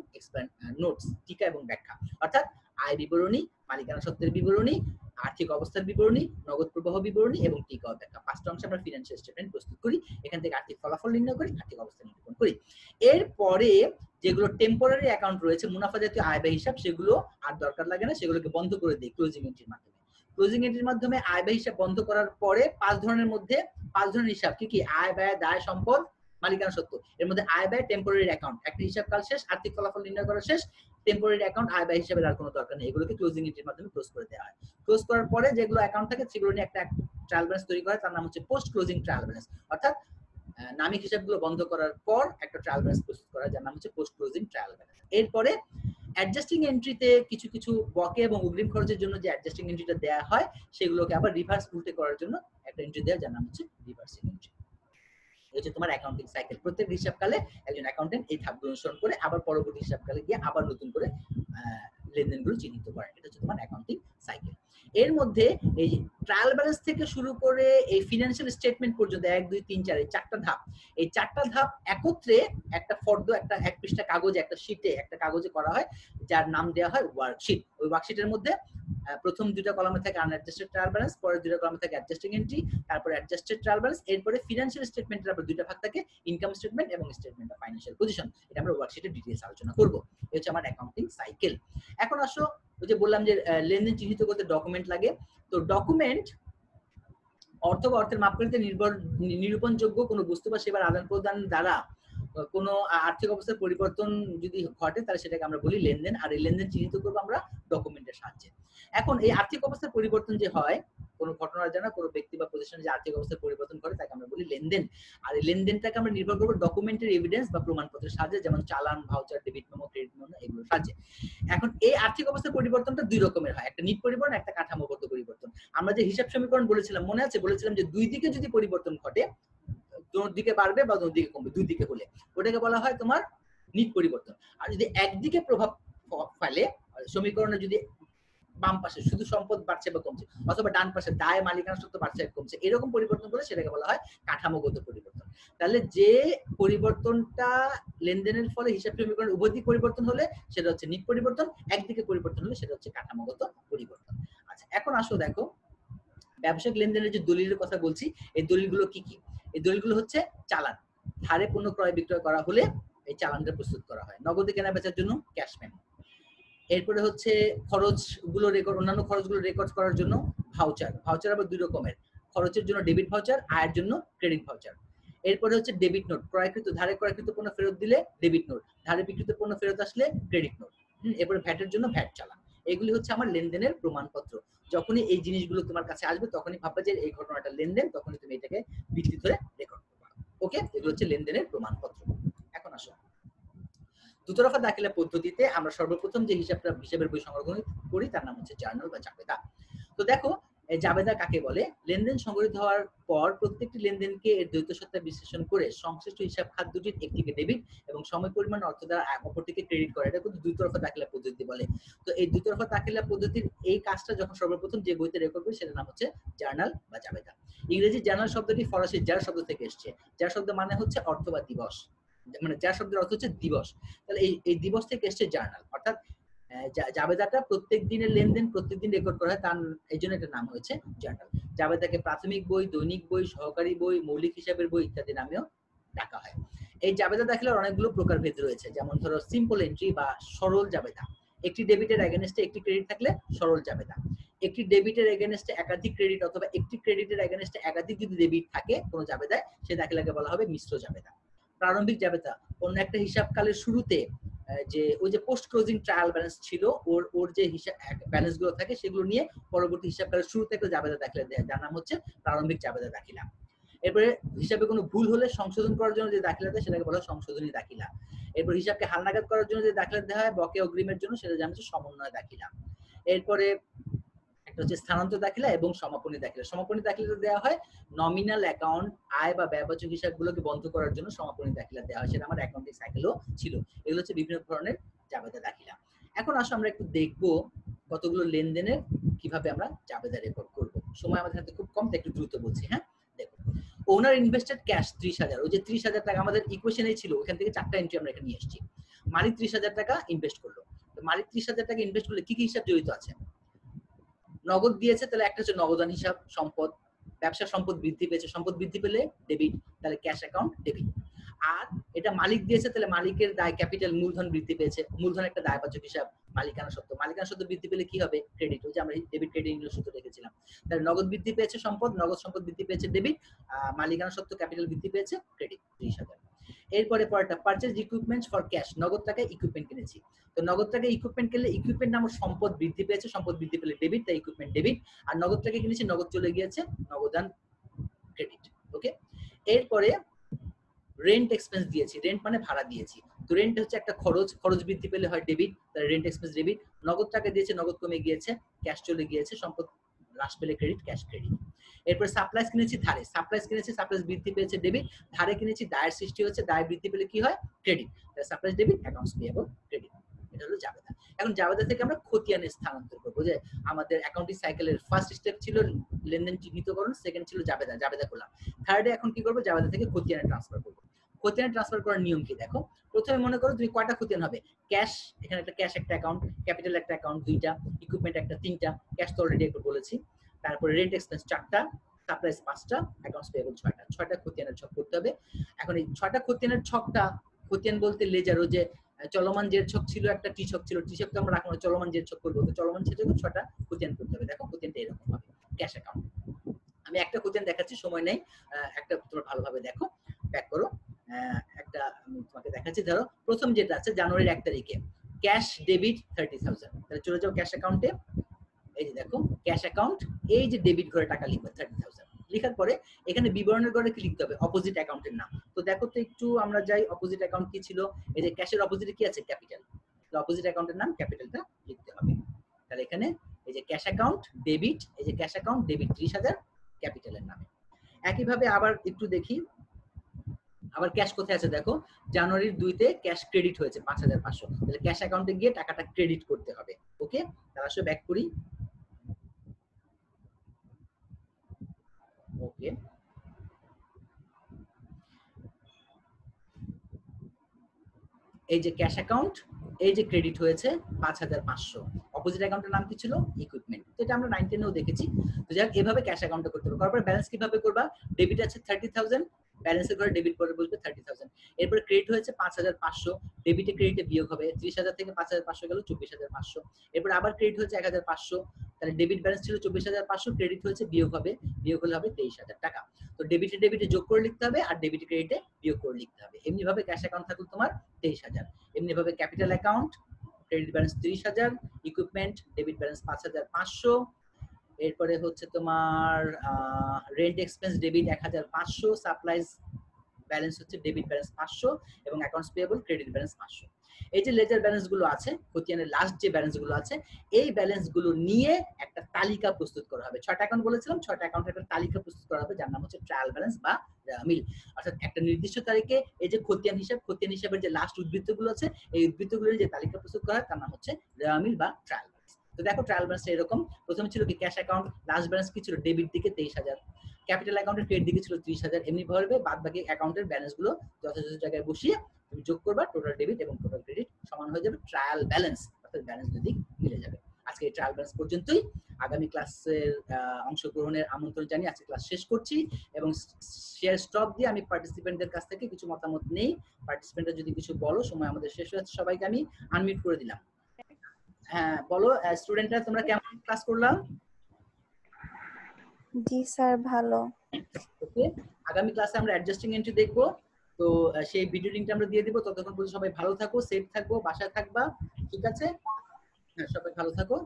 নোটস, টিকা এবং ব্যাখ্যা। অর্থাৎ আয় বিবরণী, মালিকানা সত্ত্বের বিবরণী, আর্থিক অবস্থার বিবরণী, নগদ প্রবাহ বিবরণী এবং টিকা ও ব্যাখ্যা। 5টা অংশে আমরা ফিনান্সিয়াল স্টেটমেন্ট প্রস্তুত করি। এখান থেকে আর্থিক ফলাফল নির্ণয় করি, আর্থিক অবস্থা নিরূপণ করি। এরপরে যেগুলো টেম্পোরারি অ্যাকাউন্ট রয়েছে, মুনাফা জাতীয় আয় ব্যয় হিসাব, সেগুলো আর দরকার লাগে না, সেগুলোকে বন্ধ করে দিই ক্লোজিং এন্ট্রির মাধ্যমে। ক্লোজিং এন্ট্রির মাধ্যমে আয় ব্যয় হিসাব বন্ধ করার পরে 5 ধরনের মধ্যে 5 ধরনের হিসাব কি কি? আয়, ব্যয়, দায়, সম্পদ, মালিকানা সত্ত্ব। এর মধ্যে আয় ব্যয় টেম্পোরারি অ্যাকাউন্ট, একটা হিসাব কাল শেষ, আর্থিক ফলাফল নির্ণয় করা শেষ, টেম্পোরারি অ্যাকাউন্ট আয় ব্যয় হিসাবের আর কোনো দরকার নেই, এগুলোকে ক্লোজিং এন্ট্রির মাধ্যমে ক্লোজ করে দেওয়া হয়। ক্লোজ করার পরে যেগুলো অ্যাকাউন্ট থাকে সেগুলো নিয়ে একটা ট্রায়াল ব্যালেন্স তৈরি করা, তার নাম হচ্ছে পোস্ট ক্লোজিং ট্রায়াল ব্যালেন্স। অর্থাৎ নামিক হিসাবগুলো বন্ধ করার পর একটা ট্রায়াল ব্যালেন্স প্রস্তুত করা, যার নাম হচ্ছে পোস্ট ক্লোজিং ট্রায়াল ব্যালেন্স। এরপরে অ্যাডজাস্টিং এন্ট্রিতে কিছু কিছু বকেয়া এবং অগ্রিম খরচের জন্য যে অ্যাডজাস্টিং এন্ট্রিটা দেওয়া হয়, সেগুলোকে আবার রিভার্স উল্টে করার জন্য একটা এন্ট্রি দেওয়া, যার নাম হচ্ছে রিভার্সিং এন্ট্রি। এটা হচ্ছে তোমার অ্যাকাউন্টিং সাইকেল। প্রত্যেক হিসাবকালে একজন অ্যাকাউন্টেন্ট এই ধাপগুলো অনুসরণ করে আবার পরবর্তী হিসাবকালে গিয়ে আবার নতুন করে লেনদেনগুলো চিহ্নিত করেন। এটা হচ্ছে তোমার অ্যাকাউন্টিং সাইকেল। এর মধ্যে এই ট্রায়াল ব্যালেন্স থেকে শুরু করে এই ফিনান্সিয়াল স্টেটমেন্ট পর্যন্ত 1, 2, 3, 4 এই 4টা ধাপ, এই 4টা ধাপ একত্রে একটা ফর্দ, একটা 1 পৃষ্ঠা কাগজে, একটা শীটে, একটা কাগজে করা হয়, যার নাম দেওয়া হয় ওয়ার্কশিট। ওই ওয়ার্কশিটের মধ্যে প্রথম 2টা কলামে থাকে আনঅ্যাডজাস্টেড ট্রায়াল ব্যালেন্স, পরের 2টা কলামে থাকে অ্যাডজাস্টিং এন্ট্রি, তারপরে অ্যাডজাস্টেড ট্রায়াল ব্যালেন্স, এরপরে ফিনান্সিয়াল স্টেটমেন্টের আবার 2টা ভাগ থাকে, ইনকাম স্টেটমেন্ট এবং স্টেটমেন্ট অফ ফাইন্যান্সিয়াল পজিশন। এটা আমরা ওয়ার্কশিটে ডিটেইলস আলোচনা করব। এই হচ্ছে আমার অ্যাকাউন্টিং সাইকেল। এখন আসো, ওই যে বললাম যে লেনদেন চিহ্নিত করতে ডকুমেন্ট লাগে। তো ডকুমেন্ট অর্থ বা অর্থের মাপকাঠিতে নিরূপণযোগ্য কোনো বস্তু বা সেবার আদান প্রদান দ্বারা কোনো আর্থিক অবস্থার পরিবর্তন যদি ঘটে, তাহলে সেটাকে আমরা বলি লেনদেন। আর এই লেনদেন চিহ্নিত করবো আমরা ডকুমেন্টের সাহায্যে। এখন এই আর্থিক অবস্থার পরিবর্তন যে হয়, কোনো ঘটনার জন্য কোনো ব্যক্তি বা প্রতিষ্ঠানের যে আর্থিক অবস্থার পরিবর্তন করে, তাকে আমরা বলি লেনদেন। আর এই লেনদেনটাকে আমরা নির্ভর করবো ডকুমেন্টের এভিডেন্স বা প্রমাণপত্রের সাহায্যে, যেমন চালান, voucher, debit memo, credit memo, এগুলোর সাহায্যে। এখন এই আর্থিক অবস্থার পরিবর্তনটা 2 রকমের হয়, একটা নিট পরিবর্তন, একটা কাঠামোগত পরিবর্তন। আমরা যে হিসাব সমীকরণ বলেছিলাম, মনে আছে? বলেছিলাম যে 2 দিকে যদি পরিবর্তন ঘটে, দোনো দিকে বাড়বে বা দোনো দিকে কমবে, 2 দিকে হলে ওটাকে বলা হয় তোমার নিট পরিবর্তন। আর যদি একদিকে প্রভাব ফেলে, সমীকরণে যদি বাম পাশে শুধু সম্পদ বাড়ছে বা কমছে, অথবা ডান পাশে দায়, মালিকানা সত্ত্ব বাড়ছে বা কমছে, এরকম পরিবর্তন করে সেটাকে বলা হয় কাঠামোগত পরিবর্তন। তাহলে যে পরিবর্তনটা লেনদেনের ফলে হিসাব সমীকরণ উভয় দিক পরিবর্তন হলে সেটা হচ্ছে নিট পরিবর্তন, একদিকে পরিবর্তন হলে সেটা হচ্ছে কাঠামোগত পরিবর্তন। আচ্ছা, এখন আসো দেখো ব্যবসায়িক লেনদেনের যে দলিলের কথা বলছি, এই দলিলগুলো কি কি? এই দলিলগুলো হচ্ছে চালান, ধারে পণ্য ক্রয় বিক্রয় করা হলে এই চালানটা প্রস্তুত করা হয়। নগদে কেনা বেচার জন্য ক্যাশ মেমো। এরপরে হচ্ছে খরচগুলো রেকর্ড, অন্যান্য খরচগুলো রেকর্ড করার জন্য ভাউচার। ভাউচার আবার 2 রকমের, খরচের জন্য ডেবিট ভাউচার, আয়ের জন্য ক্রেডিট ভাউচার। এরপরে হচ্ছে ডেবিট নোট, ক্রয়কৃত, ধারে ক্রয়কৃত পণ্য ফেরত দিলে ডেবিট নোট, ধারে বিক্রিত পণ্য ফেরত আসলে ক্রেডিট নোট। এরপরে ভ্যাটের জন্য ভ্যাট চালান। এগুলি হচ্ছে আমার লেনদেনের প্রমাণপত্র। যখনই এই জিনিসগুলো তোমার কাছে আসবে, তখনই ভাববে যে এই ঘটনাটা লেনদেন, তখনই তুমি এটাকে ভিত্তি ধরে রেকর্ড করবে। ওকে, এগুলো হচ্ছে লেনদেনের প্রমাণপত্র। এখন আসো, দুতরফা দাখিলা পদ্ধতিতে আমরা সর্বপ্রথম যে হিসাবের বই সংরক্ষণ করি তার নাম হচ্ছে জার্নাল বা জাবেদা। তো দেখো জাবেদা কাকে বলে? লেনদেন সংগঠিত হওয়ার পর প্রত্যেকটি লেনদেনকে এর দ্বৈত সত্তা বিশ্লেষণ করে সংশ্লিষ্ট হিসাব খাত দুটির একটিকে ডেবিট এবং সময় পরিমাণ অর্থ দ্বারা অপরটিকে ক্রেডিট করে। এটা কিন্তু দুতরফা দাখিলা পদ্ধতি বলে। তো এই দুতরফা দাখিলা পদ্ধতির এই কাজটা যখন সর্বপ্রথম যে বইতে রেকর্ড করে সেটার নাম হচ্ছে জার্নাল বা জাবেদা। ইংরেজি জার্নাল শব্দটি ফরাসি জার শব্দ থেকে এসেছে। জার শব্দ মানে হচ্ছে অর্থ বা দিবস, মানে জার শব্দের অর্থ হচ্ছে দিবস। তাহলে এই দিবস থেকে এসেছে জার্নাল, অর্থাৎ জাবেদাটা প্রত্যেক দিনের লেনদেন প্রত্যেকদিন রেকর্ড করা হয়, তার এই জন্য এটার নাম হয়েছে জার্নাল। জাবেদাকে প্রাথমিক বই, দৈনিক বই, সহকারী বই, মৌলিক হিসাবের বই ইত্যাদি নামেও ডাকা হয়। এই জাবেদা দাখিলার অনেকগুলো প্রকারভেদ রয়েছে, যেমন ধরো সিম্পল এন্ট্রি বা সরল জাবেদা। একটি ডেবিটের এগেনস্টে একটি ক্রেডিট থাকলে সরল জাবেদা। একটি ডেবিটের এগেনস্টে একাধিক ক্রেডিট অথবা একটি ক্রেডিটের এগেনস্টে একাধিক যদি ডেবিট থাকে কোনো জাবেদায়, সে দাখিলাকে বলা হবে মিশ্র জাবেদা। প্রারম্ভিক জাবেদা অন্য একটা হিসাবকালের শুরুতে যে ওই যে পোস্ট ক্লোজিং ট্রায়াল ব্যালেন্স ছিল, ওর যে হিসাব ব্যালেন্স গুলো থাকে সেগুলো নিয়ে পরবর্তী হিসাবকালের শুরুতে একটা জাবেদা দাখিলা দেয়, যার নাম হচ্ছে প্রারম্ভিক জাবেদা দাখিলা। এরপরে হিসাবে কোনো ভুল হলে সংশোধন করার জন্য যে দাখিলা দেয় সেটাকে বলা হয় সংশোধনী দাখিলা। এরপর হিসাবকে হালনাগাদ করার জন্য যে দাখিলা দেওয়া হয় বকেয়া অগ্রিমের জন্য, সেটা জানা হচ্ছে সমন্বয় দাখিলা। এরপরে একটা হচ্ছে স্থানান্তর দাখিলা এবং সমাপনী দাখিলা। সমাপনী দাখিলাটা দেওয়া হয় নমিনাল অ্যাকাউন্ট, আয় বা ব্যয়বাচক হিসাবগুলোকে বন্ধ করার জন্য সমাপনী দাখিলা দেওয়া হয়, সেটা আমার অ্যাকাউন্টিং সাইকেলও ছিল। এগুলো হচ্ছে বিভিন্ন ধরনের জাবেদা দাখিলা। এখন আসো আমরা একটু দেখবো কতগুলো লেনদেনের কিভাবে আমরা জাবেদা রেকর্ড করব। সময় আমাদের হাতে খুব কম, তাই একটু দ্রুত বলছি। হ্যাঁ, দেখো, ওনার ইনভেস্টেড ক্যাশ 30,000, ওই যে 30,000 টাকা আমাদের ইকুয়েশনে ছিল, ওখান থেকে 4টা এন্ট্রি আমরা এখানে নিয়ে এসেছি। মালিক 30,000 টাকা ইনভেস্ট করলো। তো মালিক 30,000 টাকা ইনভেস্ট করলে কি কি হিসাব জড়িত আছে? নগদ দিয়েছে, তাহলে একটা হচ্ছে নগদান হিসাব, সম্পদ, ব্যবসা সম্পদ বৃদ্ধি পেয়েছে, সম্পদ বৃদ্ধি পেলে ডেবিট, তাহলে ক্যাশ অ্যাকাউন্ট ডেবিট। আর এটা মালিক দিয়েছে, তাহলে মালিকের দায় ক্যাপিটাল, মূলধন বৃদ্ধি পেয়েছে, মূলধন একটা দায়বাচক হিসাব, মালিকানা সত্ত্ব, মালিকানা সত্ত্ব বৃদ্ধি পেলে কি হবে? ক্রেডিট। ওই যে আমরা ডেবিট ক্রেডিট সূত্র রেখেছিলাম। তাহলে নগদ বৃদ্ধি পেয়েছে সম্পদ, নগদ সম্পদ বৃদ্ধি পেয়েছে ডেবিট, মালিকানা সত্ত্ব ক্যাপিটাল বৃদ্ধি পেয়েছে ক্রেডিট 30,000। এরপরে পরেরটা পারচেজ ইকুইপমেন্টস ফর ক্যাশ, নগদ টাকায় ইকুইপমেন্ট কিনেছি। তো নগদ টাকায় ইকুইপমেন্ট কিনলে ইকুইপমেন্ট নামক সম্পদ বৃদ্ধি পেয়েছে, সম্পদ বৃদ্ধি পেলে ডেবিট, তাই ইকুইপমেন্ট ডেবিট। আর নগদ টাকা কিনেছি, নগদ চলে গিয়েছে, নগদান ক্রেডিট। ওকে, এরপরে রেন্ট এক্সপেন্স দিয়েছি, রেন্ট মানে ভাড়া দিয়েছি। তো রেন্ট হচ্ছে একটা খরচ, খরচ বৃদ্ধি পেলে হয় ডেবিট, তাহলে রেন্ট এক্সপেন্স ডেবিট। নগদ টাকা দিয়েছে, নগদ কমে গিয়েছে, ক্যাশ চলে গিয়েছে, সম্পদ হ্রাস পেলে ক্রেডিট, ক্যাশ ক্রেডিট। এরপর সাপ্লাইজ কিনেছি ধারে, সাপ্লাইজ কিনেছি, সাপ্লাইজ বৃদ্ধি পেয়েছে ডেবিট, ধারে কিনেছি দায়ের সৃষ্টি হচ্ছে, দায় বৃদ্ধি পেলে কি হয়? ক্রেডিট, তাহলে supplies debit, accounts payable credit. এটা হলো জাবেদা। এখন জাবেদা থেকে আমরা খতিয়ানে স্থানান্তর করবো, যে আমাদের অ্যাকাউন্টিং সাইকেলের ফার্স্ট স্টেপ ছিল লেনদেন চিহ্নিতকরণ, সেকেন্ড ছিল জাবেদা, জাবেদা করলাম। থার্ডে এখন কি করবো? জাবেদা থেকে খতিয়ানে ট্রান্সফার করবো। খতিয়ানে ট্রান্সফার করার নিয়ম কি দেখো। প্রথমে মনে করো তুমি কয়টা খতিয়ান হবে? ক্যাশ, এখানে একটা ক্যাশ একটা অ্যাকাউন্ট, ক্যাপিটাল একটা অ্যাকাউন্ট 2টা, ইকুইপমেন্ট একটা 3টা, ক্যাশ তো অলরেডি একটু বলেছি। তারপরে রেন্ট এক্সপেন্স 4টা, সাপ্লাইজ 5টা, অ্যাকাউন্টস পেয়েবল 6টা, 6টা খতিয়ানের ছক করতে হবে। এখন এই 6টা খতিয়ানের ছকটা, খতিয়ান বলতে লেজার, ও যে চলমান জের ছক ছিল, একটা টি ছক ছিল, টি ছক তো আমরা রাখবো না, চলমান জের ছক করবো। তো চলমান জের ছক 6টা খতিয়ান করতে হবে। দেখো খতিয়ানটা এরকম হবে ক্যাশ অ্যাকাউন্ট। আমি একটা খতিয়ান দেখাচ্ছি, সময় নেই, একটা তোমরা ভালোভাবে দেখো, প্যাক করো। একটা আমি তোমাকে দেখাচ্ছি। ধরো প্রথম যেটা আছে জানুয়ারির 1 তারিখে ক্যাশ ডেবিট 30,000, তাহলে চলে যাও ক্যাশ অ্যাকাউন্টে। এই যে দেখো ক্যাশ অ্যাকাউন্ট, এই যে ডেবিট ঘরে টাকা লিখবে 30,000। লিখার পরে এখানে বিবরণের ঘরে কি লিখতে হবে? অপোজিট অ্যাকাউন্টের নাম। তো দেখো তো একটু আমরা যাই, অপোজিট অ্যাকাউন্ট কি ছিল? এই যে ক্যাশের অপোজিটে কি আছে? ক্যাপিটাল। তো অপোজিট অ্যাকাউন্টের নাম, ক্যাপিটালটা লিখতে হবে। তাহলে এখানে এই যে ক্যাশ অ্যাকাউন্ট ডেবিট, এই যে ক্যাশ অ্যাকাউন্ট ডেবিট 30,000 ক্যাপিটালের নামে। একইভাবে আবার একটু দেখি, আবার ক্যাশ কোথায় আছে দেখো, জানুয়ারির 2-তে ক্যাশ ক্রেডিট হয়েছে 5,500, তাহলে ক্যাশ অ্যাকাউন্টে গিয়ে টাকাটা ক্রেডিট করতে হবে। ওকে, তাহলে আসলে ব্যাক করি। ওকে, এই যে ক্যাশ অ্যাকাউন্ট, এই যে ক্রেডিট হয়েছে 5,500, অপোজিট অ্যাকাউন্টের নাম কি ছিল? ইকুইপমেন্ট। তো এটা আমরা 9 10-এও দেখেছি। তো যাক, এভাবে ক্যাশ অ্যাকাউন্টটা করতে হবে। তারপর ব্যালেন্স কিভাবে করবা? ডেবিট আছে 30,000, ব্যালেন্সের ঘরে ডেবিট করে বলবে 30,000। এরপর ক্রেডিট হয়েছে 5,500, ডেবিটে ক্রেডিটে বিয়োগ হবে, 30,000 থেকে 5,500 গেল 24,500। এরপর আবার ক্রেডিট হয়েছে 1,500, তাহলে ডেবিট ব্যালেন্স ছিল 24,500, ক্রেডিট হয়েছে, বিয়োগ হবে, বিয়োগ হলে হবে 23,000 টাকা। তো ডেবিটে ডেবিটে যোগ করে লিখতে হবে, আর ডেবিটে ক্রেডিটে বিয়োগ করে লিখতে হবে। এমনি ভাবে ক্যাশ অ্যাকাউন্ট থাকলো তোমার 23,000। এমনি ভাবে capital account, credit balance 30,000, equipment debit balance 5,500, এরপরে হচ্ছে তোমার rent expense debit 1,500, supplies balance হচ্ছে ডেবিট ব্যালেন্স 500, এবং অ্যাকাউন্টস পেয়েবল ক্রেডিট ব্যালেন্স 500। এই যে লেজার ব্যালেন্স গুলো আছে, খতিয়ানের লাস্ট যে ব্যালেন্স গুলো আছে, এই ব্যালেন্স গুলো নিয়ে একটা তালিকা প্রস্তুত করা হবে। 6টা অ্যাকাউন্ট বলেছিলাম, 6টা অ্যাকাউন্টের একটা তালিকা প্রস্তুত করা হবে যার নাম হচ্ছে ট্রায়াল ব্যালেন্স বা মিল। অর্থাৎ একটা নির্দিষ্ট তারিখে এই যে খতিয়ান হিসাবের যে লাস্ট উদ্বৃত্তগুলো আছে, এই উদ্বৃত্তগুলোর যে তালিকা প্রস্তুত করা হয় তার নাম হচ্ছে মিল বা ট্রায়াল ব্যালেন্স। তো দেখো ট্রায়াল ব্যালেন্সটা এরকম, প্রথমে ছিল কি ক্যাশ অ্যাকাউন্ট, লাস্ট ব্যালেন্স কি ছিল ডেবিট দিকে 23,000, ক্যাপিটাল অ্যাকাউন্টের ক্রেডিট দিকে ছিল 30,000, এমনি ভাবে বাদ বাকি অ্যাকাউন্টের ব্যালেন্স গুলো যথাযথ জায়গায় বসিয়ে তুমি যোগ করবা, টোটাল ডেবিট এবং টোটাল ক্রেডিট সমান হয়ে যাবে ট্রায়াল ব্যালেন্স, অর্থাৎ ব্যালেন্স দুই দিক মিলে যাবে। আজকে এই ট্রায়াল ব্যালেন্স পর্যন্তই। আগামী ক্লাসের অংশগ্রহণের আমন্ত্রণ জানিয়ে আজকে ক্লাস শেষ করছি এবং শেয়ার স্টপ দিয়ে আমি পার্টিসিপেন্টদের কাছ থেকে কিছু মতামত নেই। পার্টিসিপেন্টরা যদি কিছু বলো, সময় আমাদের শেষ হয়ে যাচ্ছে, সবাইকে আমি আনমিউট করে দিলাম। হ্যাঁ বলো স্টুডেন্টরা, তোমরা কেমন ক্লাস করলাম? জি স্যার, ভালো। ওকে, আগামী ক্লাসে আমরা অ্যাডজাস্টিং এন্ট্রি দেখবো। তো সেই ভিডিও লিংকটা আমরা দিয়ে দিব। ততক্ষণ পর্যন্ত সবাই ভালো থাকো, সেফ থাকবো, বাসায় থাকবা, ঠিক আছে? হ্যাঁ, সবাই ভালো থাকো।